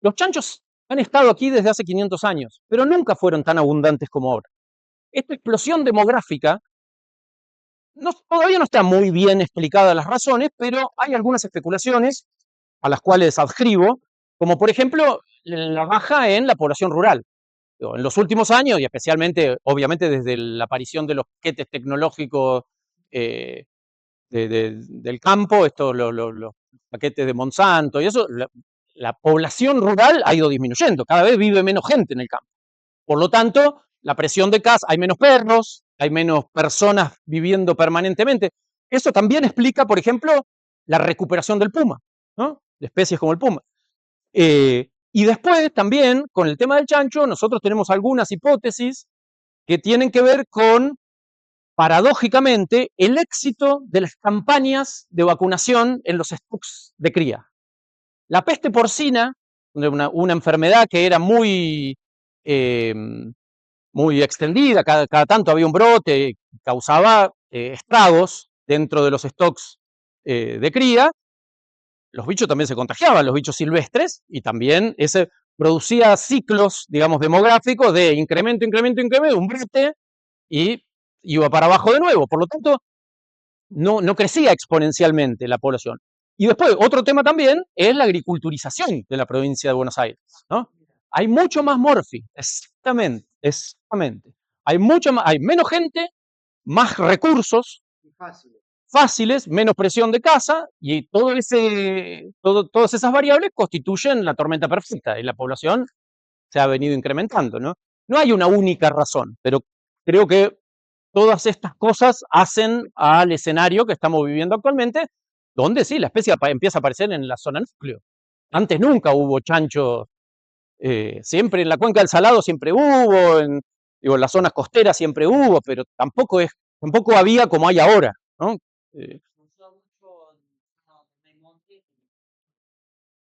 Los chanchos han estado aquí desde hace 500 años, pero nunca fueron tan abundantes como ahora. Esta explosión demográfica todavía no está muy bien explicadas las razones, pero hay algunas especulaciones a las cuales adscribo, como por ejemplo la baja en la población rural. En los últimos años, y especialmente, obviamente, desde la aparición de los paquetes tecnológicos del campo, los paquetes de Monsanto y eso, la población rural ha ido disminuyendo, cada vez vive menos gente en el campo. Por lo tanto, la presión de caza, hay menos perros, hay menos personas viviendo permanentemente. Eso también explica, por ejemplo, la recuperación del puma, ¿no? De especies como el puma. Y después también, con el tema del chancho, nosotros tenemos algunas hipótesis que tienen que ver con, paradójicamente, el éxito de las campañas de vacunación en los stocks de cría. La peste porcina, una enfermedad que era muy extendida, cada tanto había un brote, causaba estragos dentro de los stocks de cría, los bichos también se contagiaban, los bichos silvestres, y también ese producía ciclos, digamos, demográficos de incremento, incremento, incremento, un brote, y iba para abajo de nuevo. Por lo tanto, no crecía exponencialmente la población. Y después, otro tema también es la agriculturización de la provincia de Buenos Aires, ¿no? Hay mucho más morfi, exactamente. Hay menos gente, más recursos Y fácil. fáciles, menos presión de casa, y todas esas variables constituyen la tormenta perfecta, y la población se ha venido incrementando, ¿no? No hay una única razón, pero creo que todas estas cosas hacen al escenario que estamos viviendo actualmente, donde sí, la especie empieza a aparecer en la zona núcleo. Antes nunca hubo chanchos, siempre en la cuenca del Salado siempre hubo, en las zonas costeras siempre hubo, pero tampoco había como hay ahora, ¿no? Funciona mucho en el monte,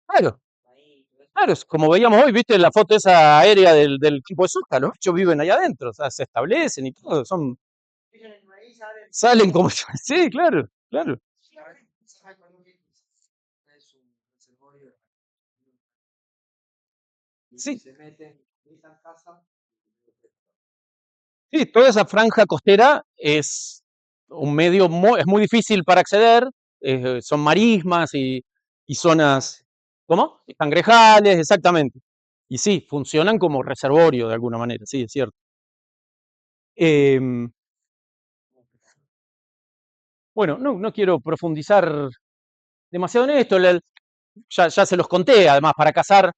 Claro, ahí, todo eso. claro, es como veíamos hoy, viste la foto esa aérea del campo de Surca, los bichos viven allá adentro, o sea, se establecen y todo, Ellos en el maíz salen. salen como, sí, claro, claro. Es un reservorio. Y Sí. se meten, visitan casa. Sí, toda esa franja costera es un medio, es muy difícil para acceder, son marismas y zonas, ¿cómo? Cangrejales, exactamente. Y sí, funcionan como reservorio de alguna manera, sí, es cierto. Bueno, no quiero profundizar demasiado en esto, ya se los conté, además para cazar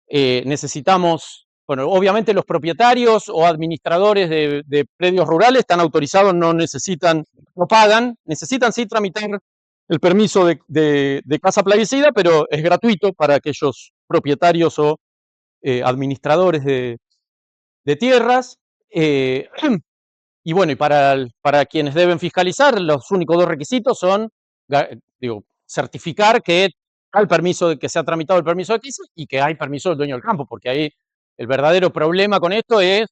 necesitamos, bueno, obviamente los propietarios o administradores de predios rurales están autorizados, no pagan, necesitan sí tramitar el permiso de caza plaguicida, pero es gratuito para aquellos propietarios o administradores de tierras. Y bueno, y para quienes deben fiscalizar, los únicos dos requisitos son, certificar que hay permiso, que se ha tramitado el permiso de caza y que hay permiso del dueño del campo, porque ahí el verdadero problema con esto es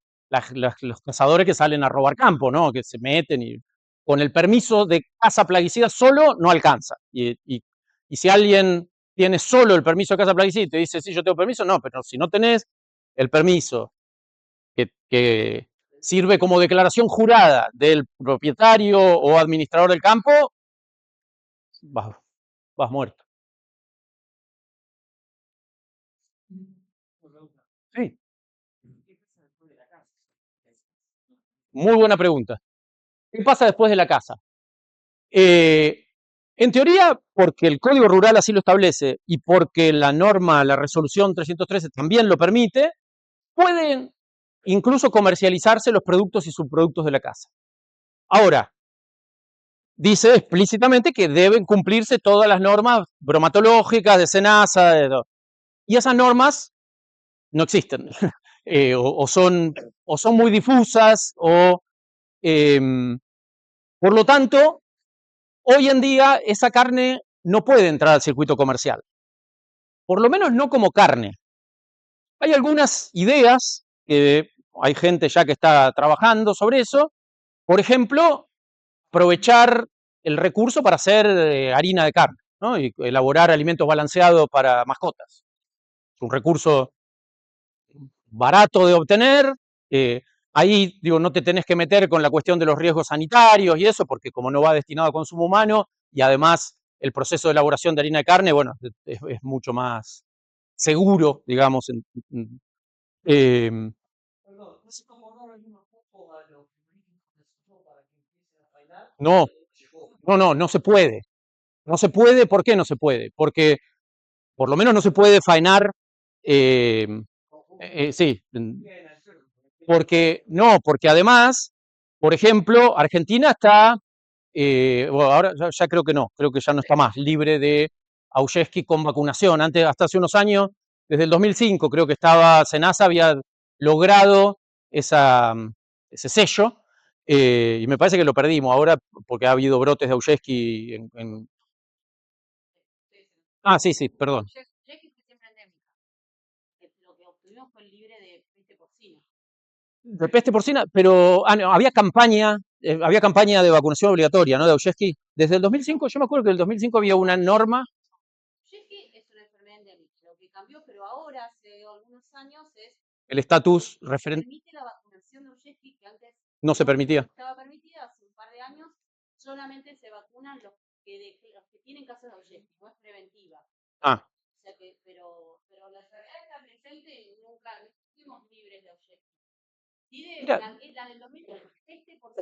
los cazadores que salen a robar campo, ¿no? Que se meten y con el permiso de caza plaguicida solo no alcanza. Y si alguien tiene solo el permiso de caza plaguicida y te dice, sí, yo tengo permiso, no, pero si no tenés el permiso que sirve como declaración jurada del propietario o administrador del campo, vas muerto. Sí. Muy buena pregunta. ¿Qué pasa después de la caza? En teoría, porque el Código Rural así lo establece y porque la norma, la resolución 313 también lo permite, pueden incluso comercializarse los productos y subproductos de la caza. Ahora, dice explícitamente que deben cumplirse todas las normas bromatológicas de SENASA, y esas normas no existen, o son muy difusas, por lo tanto, hoy en día esa carne no puede entrar al circuito comercial, por lo menos no como carne. Hay algunas ideas, que hay gente ya que está trabajando sobre eso, por ejemplo, aprovechar el recurso para hacer harina de carne, ¿no? Y elaborar alimentos balanceados para mascotas. Es un recurso barato de obtener. Ahí, no te tenés que meter con la cuestión de los riesgos sanitarios y eso, porque como no va destinado a consumo humano, y además el proceso de elaboración de harina de carne, bueno, es mucho más seguro, digamos. Perdón, no sé cómo no hay una foto a los frigoríficos de Suzhou para que empiecen a bailar. No se puede. No se puede, ¿por qué no se puede? Porque por lo menos no se puede faenar, sí, porque además, por ejemplo, Argentina está, bueno, ahora ya creo que ya no está más libre de Auschwitz con vacunación. Antes, hasta hace unos años, desde el 2005, creo que SENASA había logrado ese sello, y me parece que lo perdimos ahora porque ha habido brotes de Auschwitz en... Ah, sí, perdón. Yesqui fue siempre endémica. Lo que obtuvimos fue libre de peste porcina. De peste porcina, pero no, había campaña había campaña de vacunación obligatoria, ¿no? De Auschwitz. Desde el 2005, yo me acuerdo que en el 2005 había una norma. Auschwitz es una enfermedad endémica. Lo que cambió, pero ahora, hace algunos años, es El estatus se referente permite la vacunación de Auschwitz, que antes no se permitía. estaba permitida. Hace un par de años solamente se vacunan los que tienen casos de Auschwitz, no es preventiva. Ah, O sea que, pero la enfermedad está presente y nunca fuimos libres de Auschwitz. Mira. La del 2000,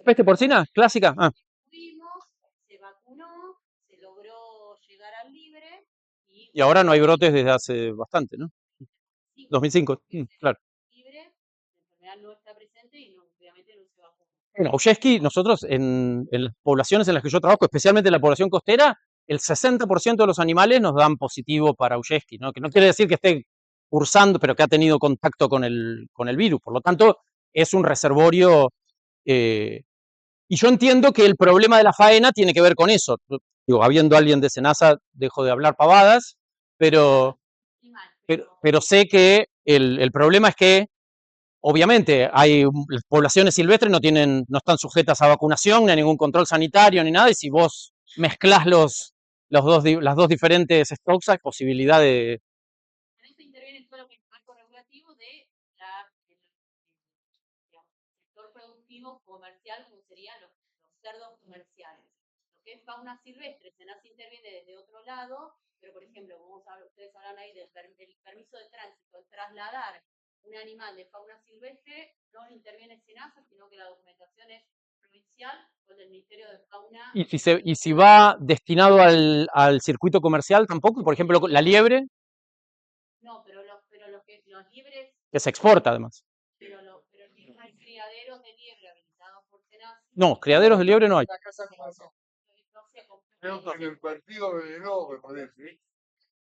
peste porcina, clásica. Ah, fuimos, se vacunó, se logró llegar al libre y ahora no hay brotes desde hace bastante, ¿no? sí, 2005, claro. libre, la enfermedad no está presente y obviamente no se vacuna. Bueno, Auschwitz, nosotros en las poblaciones en las que yo trabajo, especialmente en la población costera, el 60% de los animales nos dan positivo para Auschwitz, ¿no? Que no quiere decir que esté cursando, pero que ha tenido contacto con el virus. Por lo tanto, es un reservorio. Y yo entiendo que el problema de la faena tiene que ver con eso. Digo, habiendo alguien de Senasa, dejo de hablar pavadas, pero sé que el problema es que obviamente las poblaciones silvestres no están sujetas a vacunación, ni a ningún control sanitario, ni nada, y si vos mezclás las dos diferentes stocks, hay posibilidad de... En esto interviene todo lo que es el marco regulativo del sector productivo comercial, como serían los cerdos comerciales. Lo que es fauna silvestre, Senasa interviene desde otro lado, pero por ejemplo, como ustedes hablan ahí del permiso de tránsito, el trasladar un animal de fauna silvestre no interviene Senasa, sino que la documentación es provincial con el Ministerio de Fauna. Y si va destinado al circuito comercial tampoco, por ejemplo, la liebre. No, pero los liebres. Que se exporta además. Pero hay criaderos de liebre habilitados por Senasa. No, criaderos de liebre no hay. Creo que en el partido de Veneno, me parece,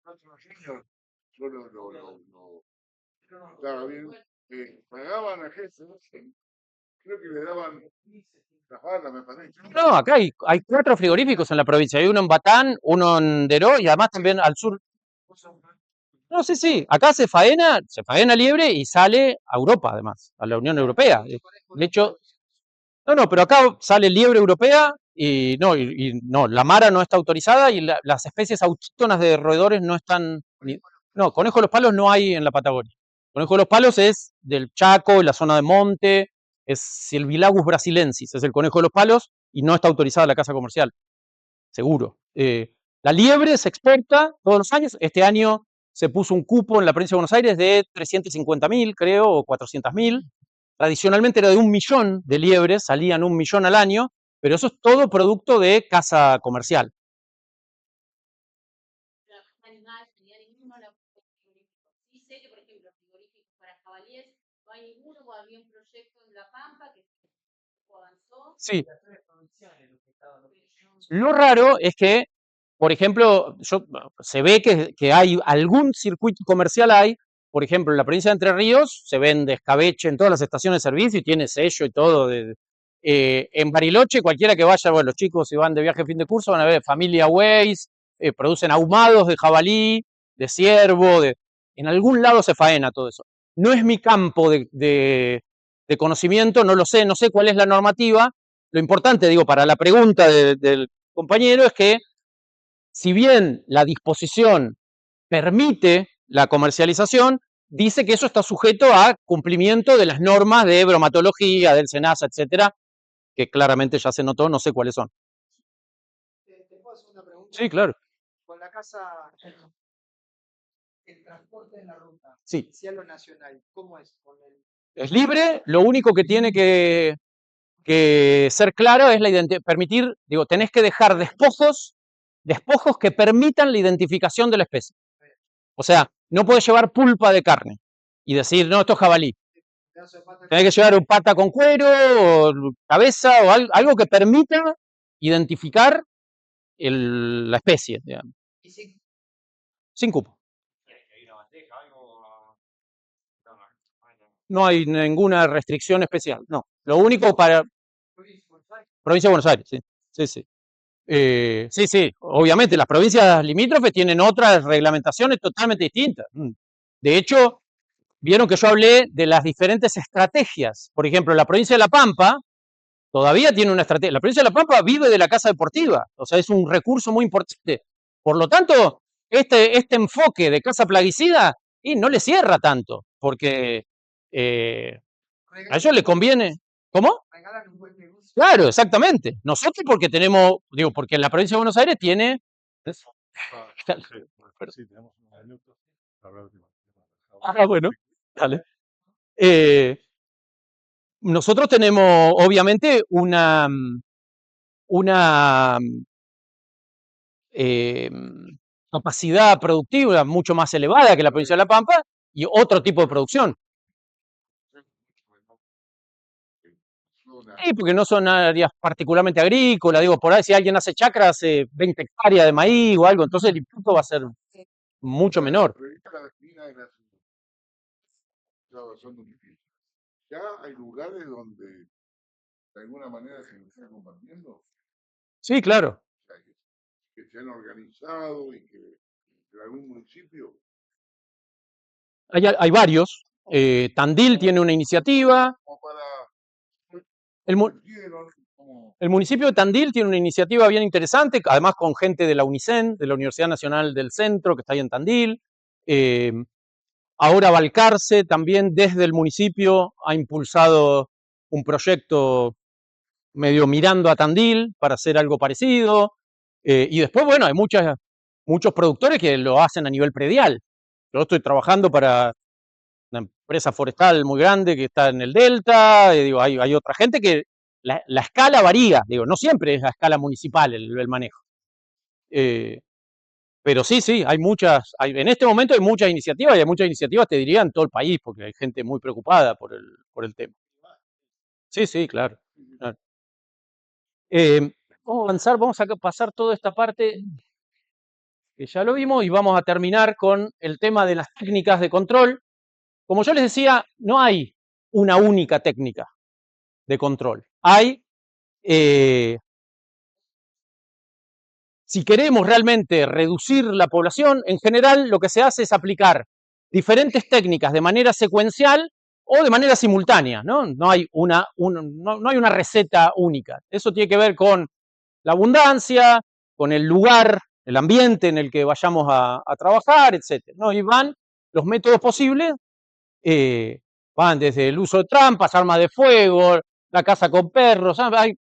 otros años, yo lo estaba bien, pagaban a gente, creo que le daban las balas, me parece. No, acá hay 4 frigoríficos en la provincia. Hay uno en Batán, uno en Deró y además también al sur. No, sí. Acá se faena liebre y sale a Europa, además, a la Unión Europea. De hecho, no, pero acá sale liebre europea y no, la mara no está autorizada y las especies autóctonas de roedores no están. No, conejo de los palos no hay en la Patagonia. Conejo de los palos es del Chaco, la zona de monte, es Silvilagus brasilensis, es el conejo de los palos y no está autorizada la caza comercial, seguro. La liebre se exporta todos los años. Este año se puso un cupo en la provincia de Buenos Aires de 350.000, creo, o 400.000. Tradicionalmente era de 1 millón de liebres, salían 1 millón al año, pero eso es todo producto de caza comercial. Sí sé que, por ejemplo, frigoríficos para jabalíes, no hay ninguno, o había un proyecto en La Pampa que avanzó. Sí. Lo raro es que, por ejemplo, se ve que hay algún circuito comercial por ejemplo, en la provincia de Entre Ríos se vende escabeche en todas las estaciones de servicio y tiene sello y todo. En Bariloche, cualquiera que vaya, bueno, los chicos si van de viaje a fin de curso van a ver Familia Weiss, producen ahumados de jabalí, de ciervo, en algún lado se faena todo eso. No es mi campo de conocimiento, no lo sé, no sé cuál es la normativa. Lo importante, digo, para la pregunta del compañero es que si bien la disposición permite la comercialización, dice que eso está sujeto a cumplimiento de las normas de bromatología, del SENASA, etcétera, que claramente ya se notó, no sé cuáles son. ¿Te puedo hacer una pregunta? Sí, claro. Con la casa, el transporte en la ruta, Sí. cielo nacional, ¿cómo es? Es libre, lo único que tiene que ser claro es permitir, digo, tenés que dejar despojos que permitan la identificación de la especie. O sea, no puedes llevar pulpa de carne y decir, no, esto es jabalí. Tenés que llevar un pata con cuero, o cabeza, o algo que permita identificar la especie, digamos. Sin cupo. No hay ninguna restricción especial, no. Lo único para... Provincia de Buenos Aires, sí. Sí, obviamente las provincias limítrofes tienen otras reglamentaciones totalmente distintas. De hecho, vieron que yo hablé de las diferentes estrategias. Por ejemplo, la provincia de La Pampa todavía tiene una estrategia. La provincia de La Pampa vive de la casa deportiva, o sea, es un recurso muy importante. Por lo tanto, este enfoque de casa plaguicida y no le cierra tanto, porque a ellos le conviene. ¿Cómo? Regalan un buen negocio. Claro, exactamente. Nosotros porque tenemos, digo, porque la provincia de Buenos Aires tiene. Sí, tenemos unos minutos. Bueno, dale. Nosotros tenemos, obviamente, una eh, capacidad productiva mucho más elevada que la provincia de La Pampa y otro tipo de producción. Sí, porque no son áreas particularmente agrícolas, digo, por ahí si alguien hace chacra, hace 20 hectáreas de maíz o algo, entonces el impacto va a ser mucho menor. Ya hay lugares donde de alguna manera se está compartiendo. Sí, claro. O sea, que se han organizado y que en algún municipio. Hay varios. Tandil tiene una iniciativa. Como para. El municipio de Tandil tiene una iniciativa bien interesante, además con gente de la UNICEN, de la Universidad Nacional del Centro, que está ahí en Tandil. Ahora Balcarce también desde el municipio ha impulsado un proyecto medio mirando a Tandil para hacer algo parecido. Y después, bueno, hay muchos productores que lo hacen a nivel predial. Yo estoy trabajando para una empresa forestal muy grande que está en el Delta. Digo, hay otra gente que la escala varía. Digo, no siempre es a escala municipal el manejo. Pero sí, hay muchas, en este momento hay muchas iniciativas y hay muchas iniciativas, te diría, en todo el país, porque hay gente muy preocupada por el tema. Sí, claro. Vamos a avanzar, vamos a pasar toda esta parte que ya lo vimos y vamos a terminar con el tema de las técnicas de control. Como yo les decía, no hay una única técnica de control. Hay, si queremos realmente reducir la población, en general lo que se hace es aplicar diferentes técnicas de manera secuencial o de manera simultánea, ¿no? No hay una receta única. Eso tiene que ver con la abundancia, con el lugar, el ambiente en el que vayamos a trabajar, etc. ¿no? Y van los métodos posibles, van desde el uso de trampas, armas de fuego, la caza con perros, hay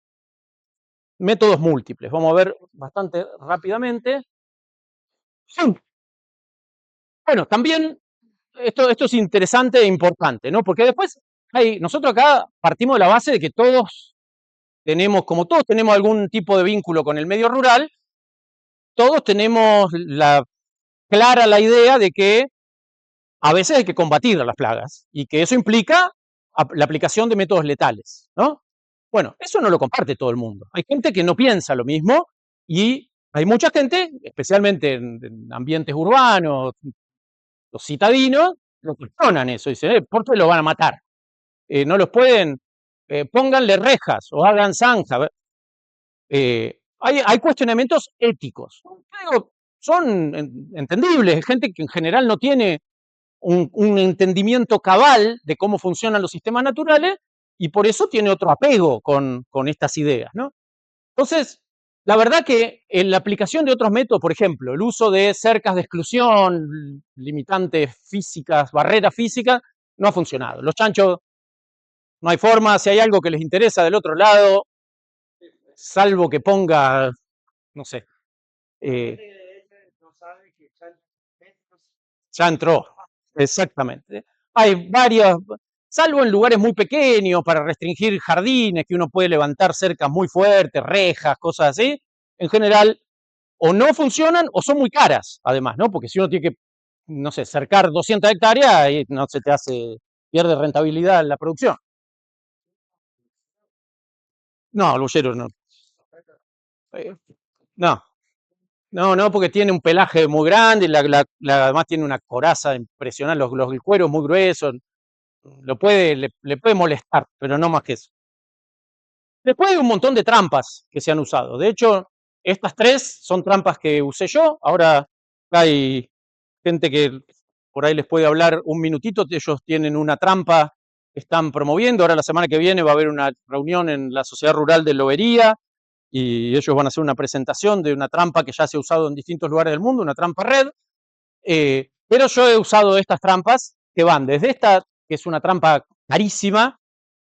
métodos múltiples. Vamos a ver bastante rápidamente. Bueno, también esto es interesante e importante, ¿no? Porque después nosotros acá partimos de la base de que todos tenemos algún tipo de vínculo con el medio rural, todos tenemos clara la idea de que a veces hay que combatir las plagas y que eso implica la aplicación de métodos letales, ¿no? Bueno, eso no lo comparte todo el mundo. Hay gente que no piensa lo mismo y hay mucha gente, especialmente en ambientes urbanos, los citadinos, lo cuestionan eso, dicen, ¿por qué lo van a matar? No los pueden, pónganle rejas o hagan zanja. Hay cuestionamientos éticos. Pero son entendibles, gente que en general no tiene un entendimiento cabal de cómo funcionan los sistemas naturales y por eso tiene otro apego con estas ideas, ¿no? Entonces, la verdad que en la aplicación de otros métodos, por ejemplo, el uso de cercas de exclusión, limitantes físicas, barreras físicas, no ha funcionado. Los chanchos, no hay forma, si hay algo que les interesa del otro lado, salvo que ponga, no sé, ya entró, exactamente. Hay varias, salvo en lugares muy pequeños para restringir jardines, que uno puede levantar cercas muy fuertes, rejas, cosas así, en general o no funcionan o son muy caras, además, ¿no? Porque si uno tiene que, no sé, cercar 200 hectáreas, no se te pierde rentabilidad en la producción. No, Lullero no. No, porque tiene un pelaje muy grande, además tiene una coraza impresionante, el cuero es muy grueso, le puede molestar, pero no más que eso. Después hay un montón de trampas que se han usado. De hecho, estas 3 son trampas que usé yo. Ahora hay gente que por ahí les puede hablar un minutito. Ellos tienen una trampa están promoviendo. Ahora la semana que viene va a haber una reunión en la Sociedad Rural de Lobería y ellos van a hacer una presentación de una trampa que ya se ha usado en distintos lugares del mundo, una trampa red. Pero yo he usado estas trampas que van desde esta, que es una trampa carísima,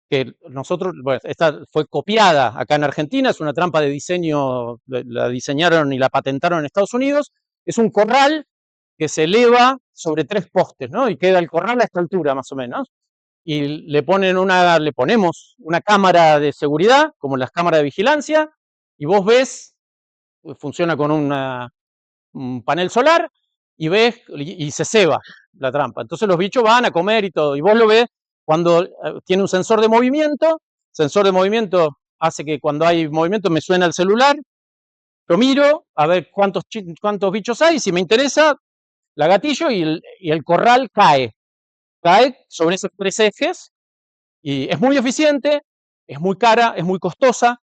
que nosotros, bueno, esta fue copiada acá en Argentina, es una trampa de diseño, la diseñaron y la patentaron en Estados Unidos, es un corral que se eleva sobre 3 postes, ¿no? Y queda el corral a esta altura más o menos. Y le ponemos una cámara de seguridad, como las cámaras de vigilancia, y vos ves, funciona con un panel solar, y ves, y se ceba la trampa. Entonces los bichos van a comer y todo, y vos lo ves cuando tiene un sensor de movimiento hace que cuando hay movimiento me suena el celular, lo miro a ver cuántos bichos hay, si me interesa, la gatillo y el corral cae sobre esos 3 ejes, y es muy eficiente, es muy cara, es muy costosa,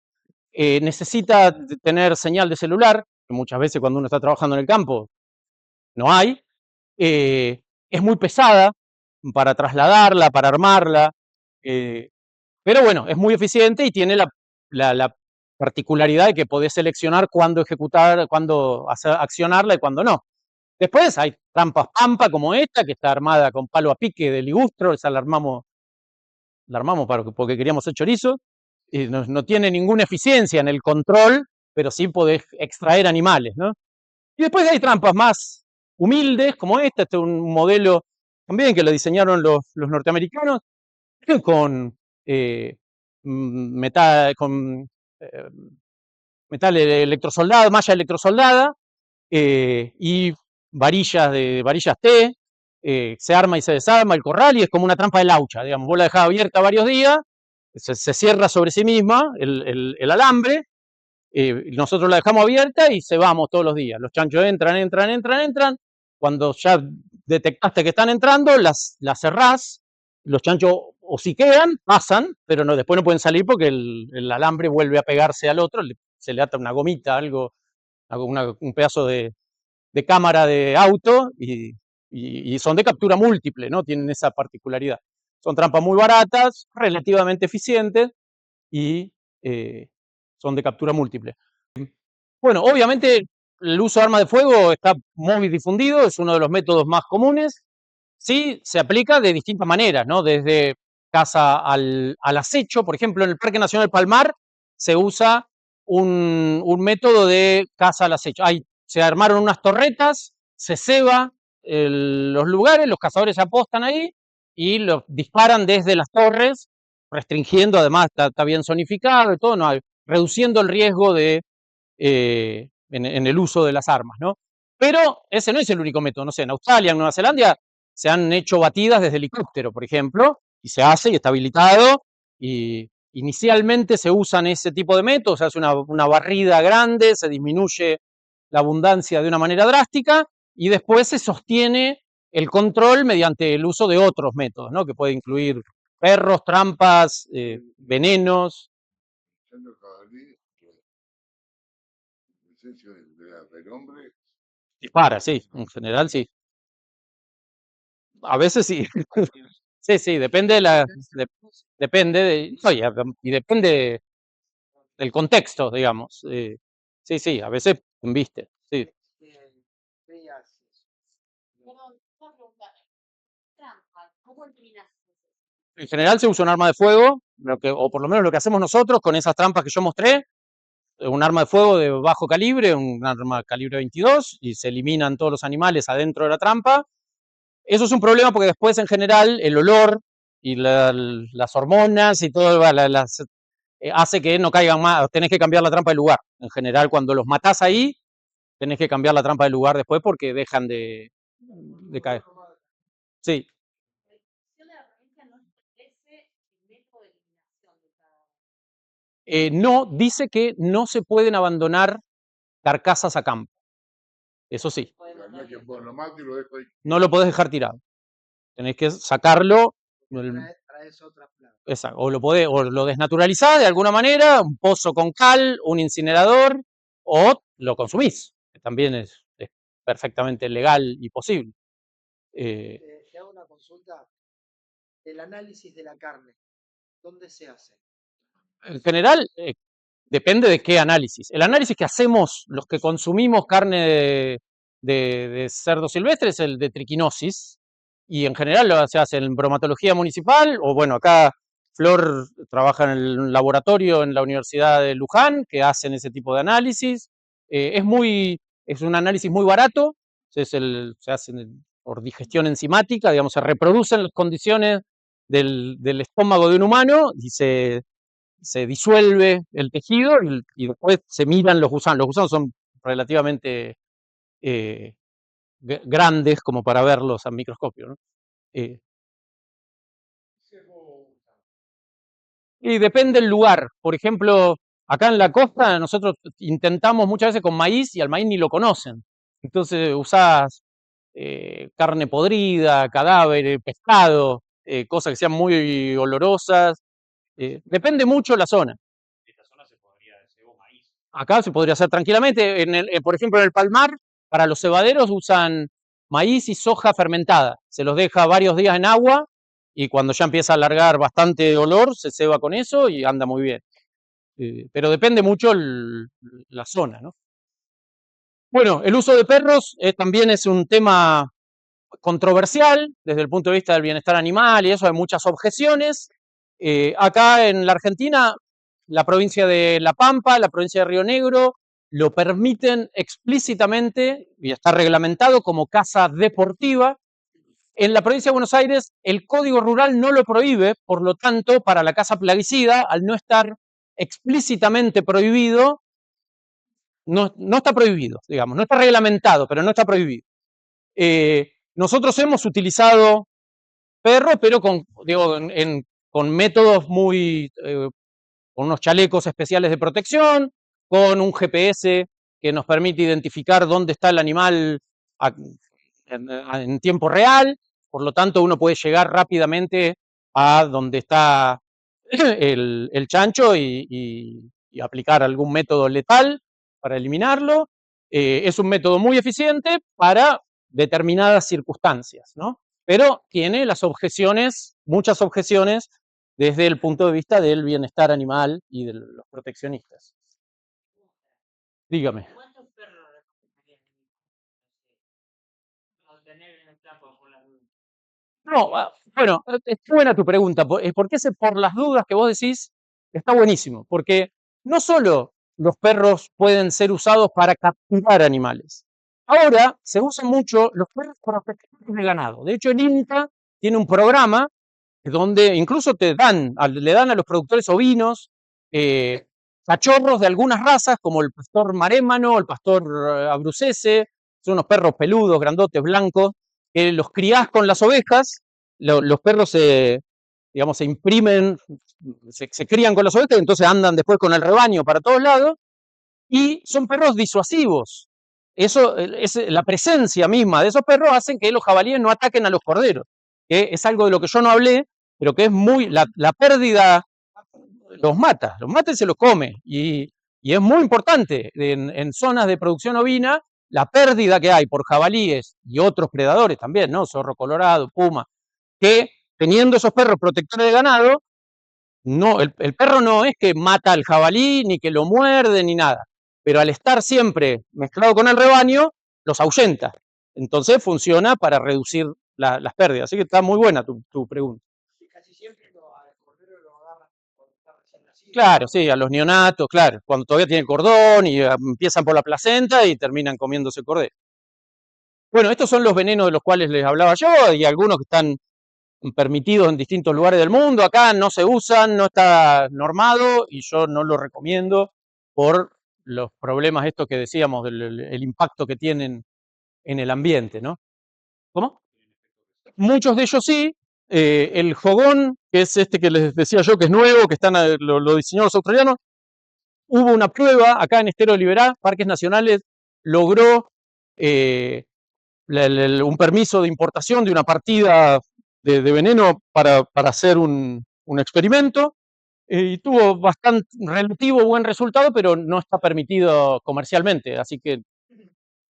necesita tener señal de celular, que muchas veces cuando uno está trabajando en el campo no hay, es muy pesada para trasladarla, para armarla, pero bueno, es muy eficiente y tiene la particularidad de que podés seleccionar cuándo ejecutar, cuándo accionarla y cuándo no. Después hay trampas pampa como esta, que está armada con palo a pique de ligustro, esa la armamos porque queríamos hacer chorizo, y no tiene ninguna eficiencia en el control, pero sí podés extraer animales, ¿no? Y después hay trampas más humildes como esta, este es un modelo también que lo diseñaron los norteamericanos, con metal electrosoldado, malla electrosoldada, y varillas T, se arma y se desarma el corral y es como una trampa de laucha, digamos, vos la dejás abierta varios días, se cierra sobre sí misma el alambre, nosotros la dejamos abierta y se vamos todos los días, los chanchos entran, cuando ya detectaste que están entrando, las cerrás, los chanchos o si quedan, pasan, pero después no pueden salir porque el alambre vuelve a pegarse al otro, se le ata una gomita, algo, un pedazo de cámara de auto y son de captura múltiple, ¿no? Tienen esa particularidad. Son trampas muy baratas, relativamente eficientes y son de captura múltiple. Bueno, obviamente el uso de arma de fuego está muy difundido, es uno de los métodos más comunes. Sí, se aplica de distintas maneras, ¿no? Desde caza al acecho, por ejemplo, en el Parque Nacional Palmar se usa un método de caza al acecho. Se armaron unas torretas, se ceba los lugares, los cazadores se apostan ahí y los disparan desde las torres, restringiendo, además está bien zonificado y todo, no, reduciendo el riesgo de en el uso de las armas, ¿no? Pero ese no es el único método, no sé, en Australia, en Nueva Zelanda, se han hecho batidas desde helicóptero, por ejemplo, y se hace y está habilitado, y inicialmente se usan ese tipo de métodos, se hace una barrida grande, se disminuye la abundancia de una manera drástica, y después se sostiene el control mediante el uso de otros métodos, ¿no? Que puede incluir perros, trampas, venenos. Del hombre. Dispara, sí, en general sí. A veces sí. Sí, depende y depende del contexto, digamos. Sí, a veces viste, sí. Perdón, una pregunta. Trampa, ¿cómo eliminas? En general se usa un arma de fuego, o por lo menos lo que hacemos nosotros con esas trampas que yo mostré, un arma de fuego de bajo calibre, un arma calibre 22, y se eliminan todos los animales adentro de la trampa. Eso es un problema porque después en general el olor y las hormonas y todo hace que no caigan más, tenés que cambiar la trampa de lugar. En general cuando los matás ahí, tenés que cambiar la trampa de lugar después porque dejan de caer. Sí. No, dice que no se pueden abandonar carcasas a campo. Eso sí. No es que lo mato y lo dejo ahí. No lo podés dejar tirado. Tenés que sacarlo. Traes otras plantas. Exacto. O lo desnaturalizás de alguna manera, un pozo con cal, un incinerador, o lo consumís, que también es perfectamente legal y posible. Te hago una consulta. del análisis de la carne, ¿dónde se hace? En general, depende de qué análisis. El análisis que hacemos los que consumimos carne de cerdo silvestre es el de triquinosis, y en general se hace en bromatología municipal, o bueno, acá Flor trabaja en el laboratorio en la Universidad de Luján, que hacen ese tipo de análisis. Es un análisis muy barato, se hace por digestión enzimática, digamos, se reproducen las condiciones del estómago de un humano y se disuelve el tejido y después se miran los gusanos. Los gusanos son relativamente grandes como para verlos a microscopio, ¿no? Y depende del lugar. Por ejemplo, acá en la costa nosotros intentamos muchas veces con maíz y al maíz ni lo conocen. Entonces usás carne podrida, cadáveres, pescado, cosas que sean muy olorosas. Depende mucho la zona. Esta zona se podría hacer maíz. Acá se podría hacer tranquilamente. Por ejemplo, en el Palmar, para los cebaderos usan maíz y soja fermentada. Se los deja varios días en agua y cuando ya empieza a largar bastante olor, se ceba con eso y anda muy bien. Pero depende mucho la zona, ¿no? Bueno, el uso de perros también es un tema controversial desde el punto de vista del bienestar animal y eso, hay muchas objeciones. Acá en la Argentina, la provincia de La Pampa, la provincia de Río Negro, lo permiten explícitamente y está reglamentado como caza deportiva. En la provincia de Buenos Aires, el Código Rural no lo prohíbe, por lo tanto, para la caza plaguicida, al no estar explícitamente prohibido, no está prohibido, digamos, no está reglamentado, pero no está prohibido. Nosotros hemos utilizado perros, pero con métodos con unos chalecos especiales de protección, con un GPS que nos permite identificar dónde está el animal en tiempo real, por lo tanto uno puede llegar rápidamente a donde está el chancho y aplicar algún método letal para eliminarlo. Es un método muy eficiente para determinadas circunstancias, ¿no? Pero tiene muchas objeciones desde el punto de vista del bienestar animal y de los proteccionistas. Dígame. ¿Cuántos perros recomendarían tener en el campo por las dudas? No, bueno, es buena tu pregunta, porque ese por las dudas que vos decís está buenísimo, porque no solo los perros pueden ser usados para capturar animales, ahora se usan mucho los perros protectores de ganado. De hecho, el INTA tiene un programa donde incluso le dan a los productores ovinos cachorros de algunas razas, como el pastor marémano, el pastor abrucese, son unos perros peludos, grandotes, blancos, que los criás con las ovejas, los perros se imprimen, se crían con las ovejas, y entonces andan después con el rebaño para todos lados, y son perros disuasivos. Eso, la presencia misma de esos perros hacen que los jabalíes no ataquen a los corderos, que es algo de lo que yo no hablé, pero que es la pérdida los mata y se los come, y es muy importante en zonas de producción ovina la pérdida que hay por jabalíes y otros predadores también, ¿no? Zorro colorado, puma, que teniendo esos perros protectores de ganado, no, el perro no es que mata al jabalí, ni que lo muerde, ni nada, pero al estar siempre mezclado con el rebaño, los ahuyenta. Entonces funciona para reducir las pérdidas. Así que está muy buena tu pregunta. Y casi siempre al cordero lo agarran cuando está recién nacido. Claro, sí, a los neonatos, claro, cuando todavía tienen cordón y empiezan por la placenta y terminan comiéndose cordero. Bueno, estos son los venenos de los cuales les hablaba yo, y algunos que están permitidos en distintos lugares del mundo. Acá no se usan, no está normado y yo no lo recomiendo por los problemas estos que decíamos, el impacto que tienen en el ambiente, ¿no? ¿Cómo? Muchos de ellos sí. El jogón, que es este que les decía yo que es nuevo, que lo diseñaron los australianos, hubo una prueba acá en Estero de Liberá, Parques Nacionales logró un permiso de importación de una partida de veneno para hacer un experimento, y tuvo bastante relativo buen resultado, pero no está permitido comercialmente, así que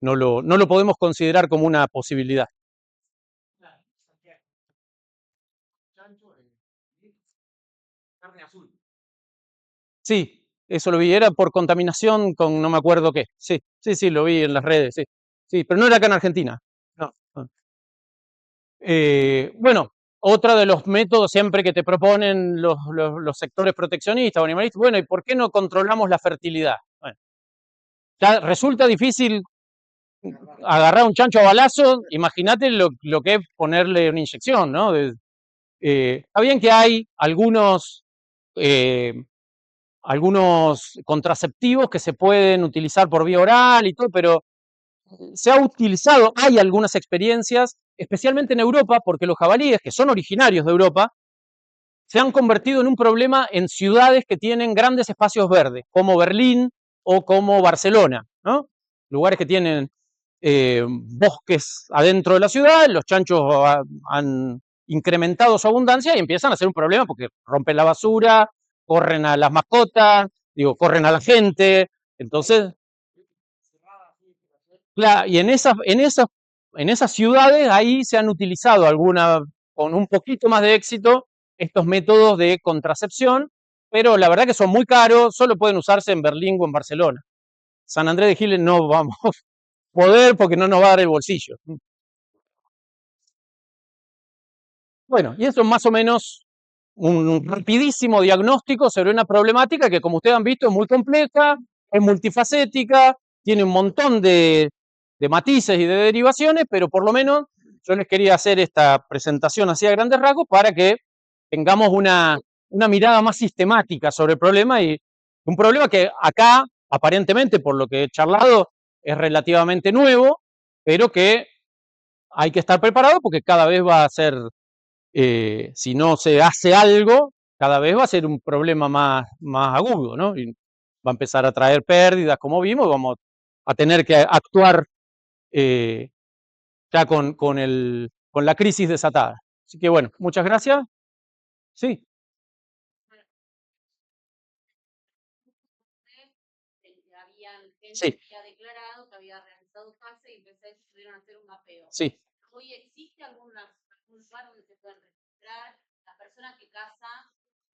no lo podemos considerar como una posibilidad. Chancho Sí, eso lo vi, era por contaminación con no me acuerdo qué. Sí, lo vi en las redes, sí. Sí, pero no era acá en Argentina. No. Bueno, otro de los métodos siempre que te proponen los sectores proteccionistas o animalistas, bueno, ¿y por qué no controlamos la fertilidad? Bueno, ya resulta difícil agarrar un chancho a balazo, imagínate lo que es ponerle una inyección, ¿no? Está bien que hay algunos contraceptivos que se pueden utilizar por vía oral y todo, pero se ha utilizado, hay algunas experiencias, especialmente en Europa, porque los jabalíes, que son originarios de Europa, se han convertido en un problema en ciudades que tienen grandes espacios verdes, como Berlín o como Barcelona, ¿no? Lugares que tienen bosques adentro de la ciudad, los chanchos han incrementado su abundancia y empiezan a ser un problema porque rompen la basura, corren a las mascotas, corren a la gente, entonces, claro, y en esas ciudades ahí se han utilizado con un poquito más de éxito, estos métodos de contracepción, pero la verdad que son muy caros, solo pueden usarse en Berlín o en Barcelona. San Andrés de Giles no vamos a poder porque no nos va a dar el bolsillo. Bueno, y eso es más o menos un rapidísimo diagnóstico sobre una problemática que, como ustedes han visto, es muy compleja, es multifacética, tiene un montón de matices y de derivaciones, pero por lo menos yo les quería hacer esta presentación así a grandes rasgos para que tengamos una mirada más sistemática sobre el problema, y un problema que acá, aparentemente, por lo que he charlado, es relativamente nuevo, pero que hay que estar preparado porque cada vez va a ser, si no se hace algo, cada vez va a ser un problema más agudo, ¿no? Y va a empezar a traer pérdidas, como vimos, y vamos a tener que actuar ya con la crisis desatada. Así que bueno, muchas gracias. Sí, Habían gente sí, que ha declarado que había realizado caza y entonces pudieron hacer un mapeo. sí. Hoy existe algún lugar donde se pueden registrar las personas que cazan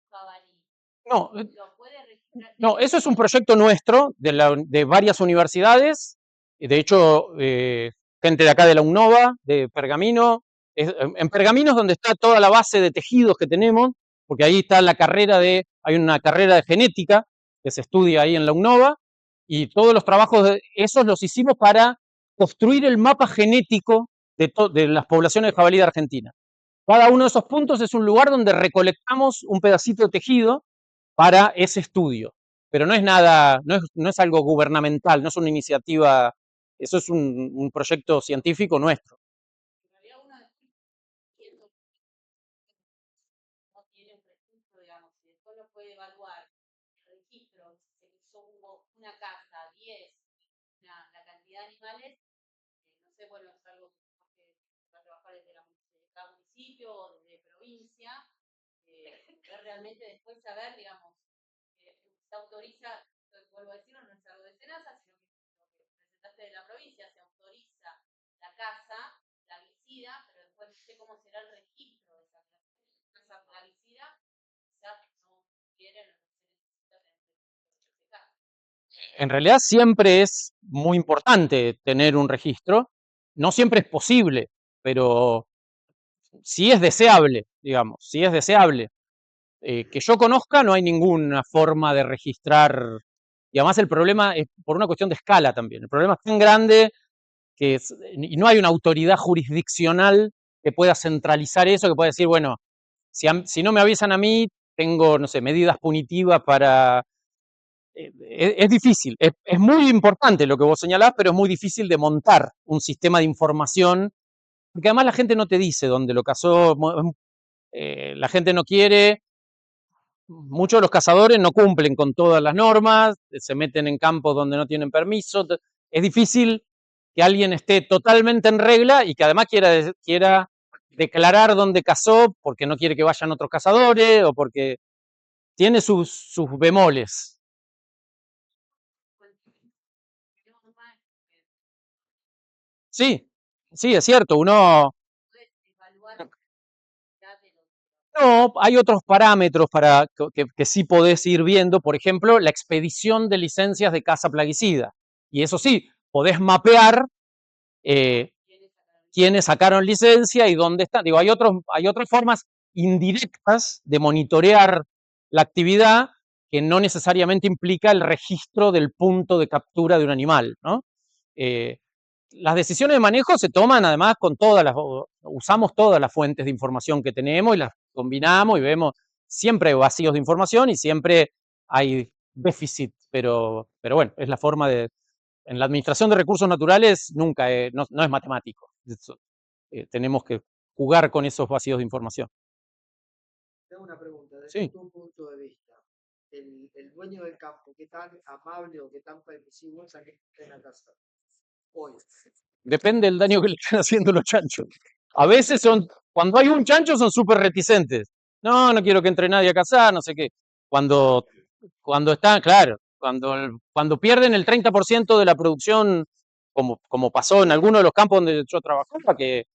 jabalí. No, Lo puede registrar. no, eso es un proyecto nuestro de varias universidades, y de hecho, gente de acá de la UNOVA, de Pergamino. En Pergamino es donde está toda la base de tejidos que tenemos, porque ahí está hay una carrera de genética que se estudia ahí en la UNOVA, y todos los trabajos esos los hicimos para construir el mapa genético de las poblaciones de jabalí de Argentina. Cada uno de esos puntos es un lugar donde recolectamos un pedacito de tejido para ese estudio. Pero no es nada, no es algo gubernamental, no es una iniciativa, eso es un proyecto científico nuestro. En realidad uno no tiene un registro, digamos, y después lo puede evaluar el registro, se hizo una caza, 10, la cantidad de animales, no sé, bueno, es algo que va a trabajar desde cada municipio o desde provincia, realmente después saber, digamos, se autoriza, vuelvo a decirlo, no es algo de SENASA, sino que lo que presentaste de la provincia, se autoriza la caza, la plaguicida, pero después no sé cómo será el registro de esa plaguicida, quizás no quieren o no se necesita tener ese caso. En realidad siempre es muy importante tener un registro, no siempre es posible, pero sí es deseable, digamos, sí es deseable. Que yo conozca, no hay ninguna forma de registrar, y además el problema es por una cuestión de escala también. El problema es tan grande y no hay una autoridad jurisdiccional que pueda centralizar eso, que pueda decir, bueno, si no me avisan a mí, tengo, no sé, medidas punitivas para... es difícil, es muy importante lo que vos señalás, pero es muy difícil de montar un sistema de información, porque además la gente no te dice dónde lo cazó, la gente no quiere. Muchos de los cazadores no cumplen con todas las normas, se meten en campos donde no tienen permiso. Es difícil que alguien esté totalmente en regla y que además quiera declarar dónde cazó porque no quiere que vayan otros cazadores o porque tiene sus bemoles. Sí, sí, es cierto, uno... Puedes evaluar la de los No, hay otros parámetros para que sí podés ir viendo, por ejemplo, la expedición de licencias de caza plaguicida. Y eso sí, podés mapear quiénes sacaron licencia y dónde están. Digo, hay otras formas indirectas de monitorear la actividad que no necesariamente implica el registro del punto de captura de un animal, ¿no? Las decisiones de manejo se toman además usamos todas las fuentes de información que tenemos y las combinamos y vemos, siempre hay vacíos de información y siempre hay déficit, pero bueno, es la forma en la administración de recursos naturales nunca no es matemático. Tenemos que jugar con esos vacíos de información. Tengo una pregunta, desde Sí. tu punto de vista, el dueño del campo, ¿qué tan amable o qué tan permisivo es a que esté en la casa hoy? Depende del daño que le estén haciendo los chanchos. A veces cuando hay un chancho son súper reticentes. No quiero que entre nadie a cazar, no sé qué. Cuando están, claro, cuando pierden el 30% de la producción, como pasó en algunos de los campos donde yo trabajaba, que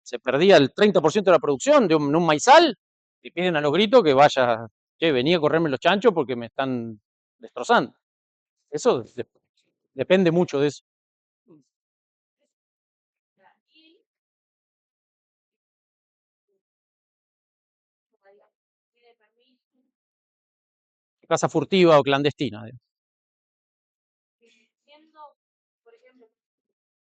se perdía el 30% de la producción de un maizal, y piden a los gritos que vaya, che, venía a correrme los chanchos porque me están destrozando. Eso depende mucho de eso. Caza furtiva o clandestina.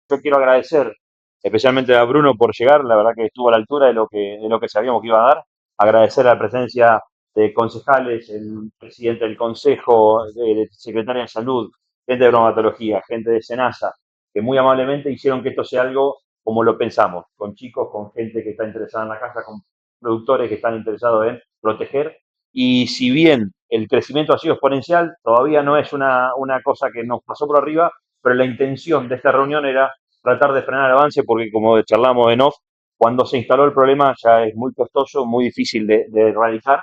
Yo quiero agradecer especialmente a Bruno por llegar, la verdad que estuvo a la altura de lo que sabíamos que iba a dar. Agradecer la presencia de concejales, el presidente del consejo, de secretaria de salud, gente de bromatología, gente de SENASA, que muy amablemente hicieron que esto sea algo como lo pensamos, con chicos, con gente que está interesada en la casa, con productores que están interesados en proteger. Y si bien el crecimiento ha sido exponencial, todavía no es una cosa que nos pasó por arriba, pero la intención de esta reunión era tratar de frenar el avance porque, como charlamos en off, cuando se instaló el problema ya es muy costoso, muy difícil de erradicar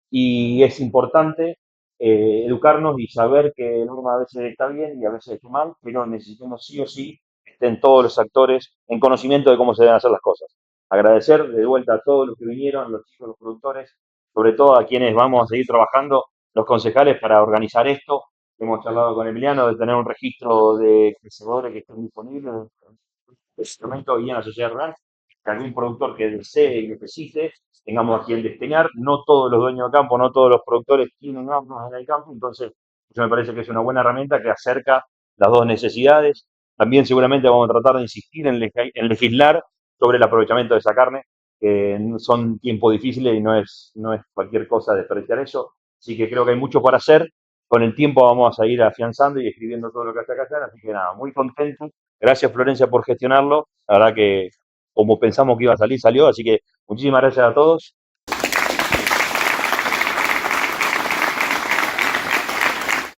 y es importante educarnos y saber que el norma a veces está bien y a veces está mal, pero necesitamos sí o sí que estén todos los actores en conocimiento de cómo se deben hacer las cosas. Agradecer de vuelta a todos los que vinieron, los chicos, los productores, sobre todo a quienes vamos a seguir trabajando, los concejales, para organizar esto. Hemos charlado con Emiliano de tener un registro de cazadores que estén disponibles, instrumento y en la sociedad rural, que algún productor que desee y necesite, tengamos a quien desteñar. No todos los dueños de campo, no todos los productores tienen armas en el campo, entonces eso me parece que es una buena herramienta que acerca las dos necesidades. También seguramente vamos a tratar de insistir en legislar sobre el aprovechamiento de esa carne, que son tiempos difíciles y no es cualquier cosa desperdiciar eso. Así que creo que hay mucho para hacer. Con el tiempo vamos a ir afianzando y escribiendo todo lo que hasta acá hacer, así que nada, muy contento. Gracias Florencia por gestionarlo, la verdad que como pensamos que iba a salir, salió, así que muchísimas gracias a todos